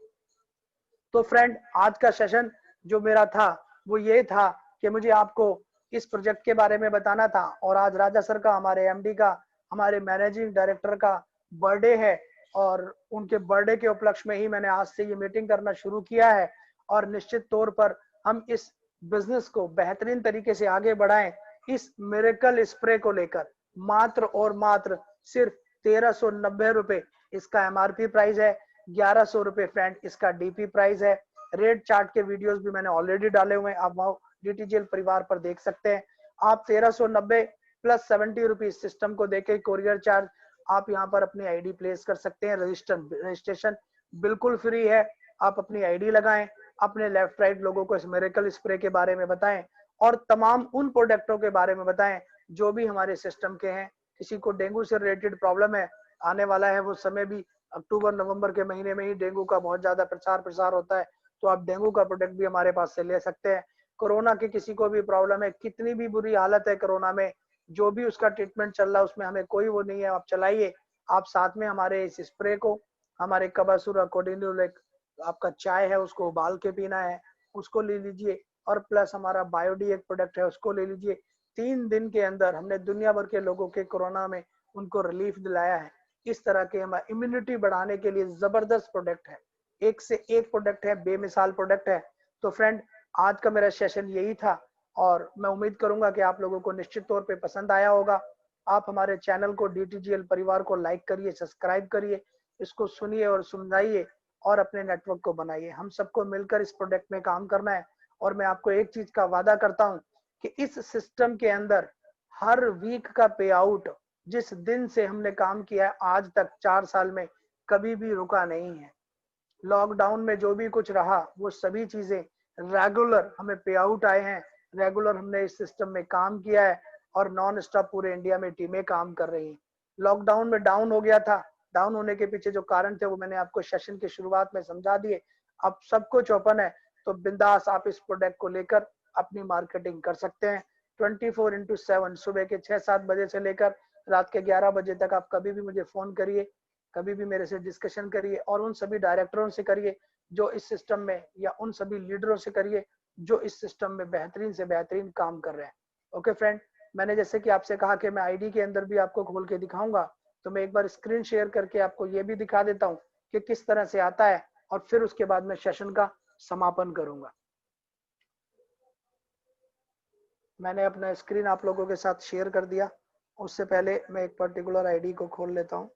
तो फ्रेंड, आज का सेशन जो मेरा था वो ये था कि मुझे आपको इस प्रोजेक्ट के बारे में बताना था, और आज राजा सर का, हमारे एमडी का, हमारे मैनेजिंग डायरेक्टर का बर्थडे है, और उनके बर्थडे के उपलक्ष्य में ही मैंने आज से ये मीटिंग करना शुरू किया है। और निश्चित तौर पर हम इस बिजनेस को बेहतरीन तरीके से आगे बढ़ाएं। इस मिरेकल स्प्रे को लेकर मात्र और मात्र सिर्फ 1390 रुपए इसका एमआरपी प्राइस है, 1100 रुपए फ्रेंड इसका डीपी प्राइस है। रेट चार्ट के वीडियोस भी मैंने ऑलरेडी डाले हुए हैं, आप वहां डीटीजीएल परिवार पर देख सकते हैं। आप 1390 प्लस 70 रुपीज सिस्टम को देके कोरियर चार्ज आप यहाँ पर अपनी आईडी प्लेस कर सकते हैं। रजिस्ट्रेशन बिल्कुल फ्री है। आप अपनी आईडी लगाएं, अपने लेफ्ट राइट लोगों को इस मिरेकल स्प्रे के बारे में बताएं, और तमाम उन प्रोडक्टों के बारे में बताएं जो भी हमारे सिस्टम के हैं। किसी को डेंगू से रिलेटेड प्रॉब्लम है, आने वाला है वो समय भी, अक्टूबर नवंबर के महीने में ही डेंगू का बहुत ज्यादा प्रसार होता है, तो आप डेंगू का प्रोडक्ट भी हमारे पास से ले सकते हैं। कोरोना की किसी को भी प्रॉब्लम है, कितनी भी बुरी हालत है कोरोना में, जो भी उसका ट्रीटमेंट चल रहा है उसमें हमें कोई वो नहीं है, आप चलाइए। आप साथ में हमारे इस स्प्रे को, हमारे कबासुर अकॉर्डिंग आपका चाय है उसको उबाल के पीना है, उसको ले लीजिए, और प्लस हमारा बायोडी एक प्रोडक्ट है उसको ले लीजिए। 3 दिन के अंदर हमने दुनिया भर के लोगों के कोरोना में उनको रिलीफ दिलाया है। इस तरह के हमारा इम्यूनिटी बढ़ाने के लिए जबरदस्त प्रोडक्ट है, एक से एक प्रोडक्ट है, बेमिसाल प्रोडक्ट है। तो फ्रेंड, आज का मेरा सेशन यही था, और मैं उम्मीद करूंगा कि आप लोगों को निश्चित तौर पे पसंद आया होगा। आप हमारे चैनल को, डीटीजीएल परिवार को लाइक करिए, सब्सक्राइब करिए, इसको सुनिए और समझाइए, और अपने नेटवर्क को बनाइए। हम सबको मिलकर इस प्रोडक्ट में काम करना है। और मैं आपको एक चीज का वादा करता हूं कि इस सिस्टम के अंदर हर वीक का पे आउट जिस दिन से हमने काम किया है आज तक 4 साल में कभी भी रुका नहीं है। लॉकडाउन में जो भी कुछ रहा वो सभी चीजें रेगुलर हमें पे आउट आए हैं, रेगुलर हमने इस सिस्टम में काम किया है, और नॉन स्टॉप पूरे इंडिया में टीमें काम कर रही हैं। लॉकडाउन में डाउन हो गया था, डाउन होने के पीछे जो कारण थे वो मैंने आपको सेशन की शुरुआत में समझा दिए। अब सब कुछ ओपन है, तो बिंदास आप इस प्रोडक्ट को लेकर अपनी मार्केटिंग कर सकते हैं। 24x7 सुबह के 6-7 बजे से लेकर रात के 11 बजे तक आप कभी भी मुझे फोन करिए, कभी भी मेरे से डिस्कशन करिए, और उन सभी डायरेक्टरों से करिए जो इस सिस्टम में, या उन सभी लीडरों से करिए जो इस सिस्टम में बेहतरीन से बेहतरीन काम कर रहे हैं। ओके फ्रेंड, मैंने जैसे कि आपसे कहा कि मैं आईडी के अंदर भी आपको खोल के दिखाऊंगा, तो मैं एक बार स्क्रीन शेयर करके आपको ये भी दिखा देता हूँ कि किस तरह से आता है, और फिर उसके बाद मैं सेशन का समापन करूंगा। मैंने अपना स्क्रीन आप लोगों के साथ शेयर कर दिया। उससे पहले मैं एक पर्टिकुलर आईडी को खोल लेता हूँ।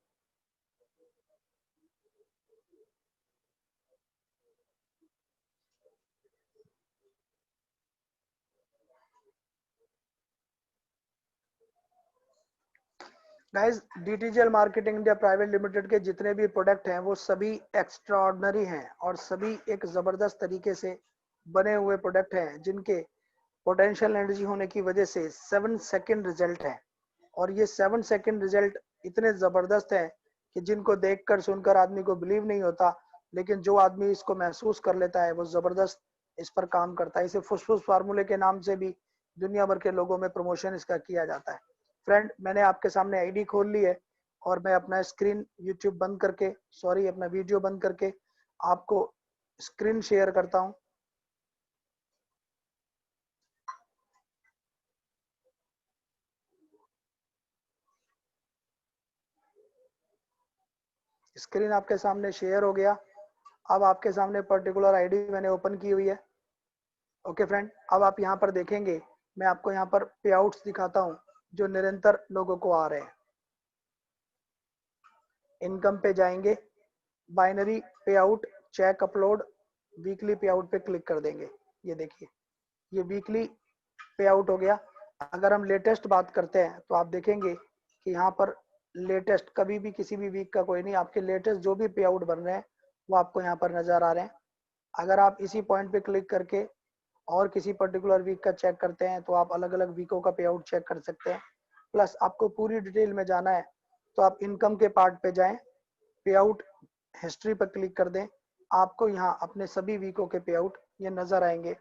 Guys, DTGL marketing India private limited के जितने भी प्रोडक्ट हैं वो सभी एक्स्ट्रा ऑर्डिनरी हैं, और सभी एक जबरदस्त तरीके से बने हुए प्रोडक्ट हैं जिनके पोटेंशियल एनर्जी होने की वजह से 7 सेकंड रिजल्ट है। और ये 7 सेकंड रिजल्ट इतने जबरदस्त हैं कि जिनको देखकर सुनकर आदमी को बिलीव नहीं होता, लेकिन जो आदमी इसको महसूस कर लेता है वो जबरदस्त इस पर काम करता है। इसे फुसफुस फार्मूले के नाम से भी दुनिया भर के लोगों में प्रमोशन इसका किया जाता है। फ्रेंड, मैंने आपके सामने आईडी खोल ली है, और मैं अपना स्क्रीन यूट्यूब बंद करके, सॉरी अपना वीडियो बंद करके आपको स्क्रीन शेयर करता हूं। स्क्रीन आपके सामने शेयर हो गया। अब आपके सामने पर्टिकुलर आईडी मैंने ओपन की हुई है। ओके फ्रेंड, अब आप यहाँ पर देखेंगे, मैं आपको यहाँ पर पे आउट्स दिखाता हूँ जो निरंतर लोगों को आ रहे हैं। इनकम पे जाएंगे, बाइनरी पे out, cheque upload, weekly pay out पे क्लिक कर देंगे। ये देखिए, ये वीकली पे आउट हो गया। अगर हम लेटेस्ट बात करते हैं तो आप देखेंगे कि यहाँ पर लेटेस्ट कभी भी किसी भी वीक का कोई नहीं, आपके लेटेस्ट जो भी पे आउट बन रहे हैं वो आपको यहाँ पर नजर आ रहे हैं। अगर आप इसी पॉइंट पे क्लिक करके और किसी पर्टिकुलर वीक का चेक करते हैं तो आप अलग अलग वीकों का पे आउट चेक कर सकते हैं। प्लस आपको पूरी डिटेल में जाना है तो आप इनकम के पार्ट पे जाएं, पे आउट हिस्ट्री पर क्लिक कर दें। आपको यहाँ अपने सभी वीकों के पे आउट ये नजर आएंगे।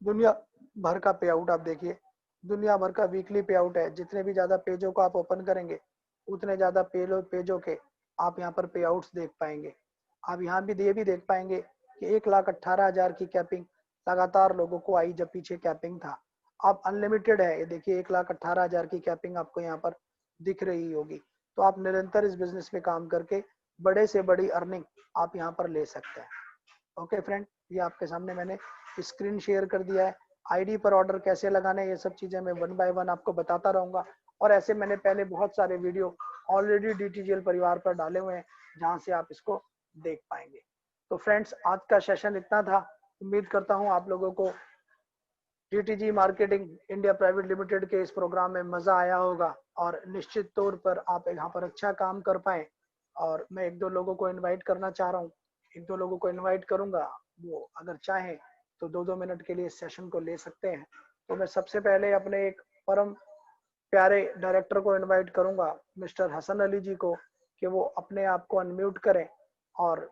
दुनिया भर का पे आउट आप देखिए, दुनिया भर का वीकली पे आउट है। जितने भी ज्यादा पेजों को आप ओपन करेंगे उतने ज्यादा पेजों के आप यहाँ पर पे आउट्स देख पाएंगे। आप यहाँ भी ये भी देख पाएंगे कि 1,18,000 की कैपिंग लगातार लोगों को आई जब पीछे कैपिंग था। अब अनलिमिटेड है, ये देखिए 1,18,000 की कैपिंग आपको यहाँ पर दिख रही होगी। तो आप निरंतर इस बिजनेस में काम करके बड़े से बड़ी अर्निंग आप यहाँ पर ले सकते हैं। ओके फ्रेंड, ये आपके सामने मैंने स्क्रीन शेयर कर दिया है। आईडी पर ऑर्डर कैसे लगाने, ये सब चीजें मैं 1 बाय 1 आपको बताता रहूंगा। और ऐसे मैंने पहले बहुत सारे वीडियो ऑलरेडी DTGL परिवार पर डाले हुए हैं जहां से आप इसको देख पाएंगे। तो फ्रेंड्स, आज का सेशन इतना था। उम्मीद करता हूँ आप लोगों को DTG marketing India private limited के इस प्रोग्राम में मजा आया होगा और निश्चित तौर पर आप यहाँ पर अच्छा काम कर पाए। और मैं 1-2 लोगों को इनवाइट करना चाह रहा हूँ, 1-2 लोगों को इनवाइट करूंगा, वो अगर चाहें तो 2-2 मिनट के लिए इस सेशन को ले सकते हैं। तो मैं सबसे पहले अपने एक परम प्यारे डायरेक्टर को इनवाइट करूंगा, मिस्टर हसन अली जी को, कि वो अपने आप को अनम्यूट करें और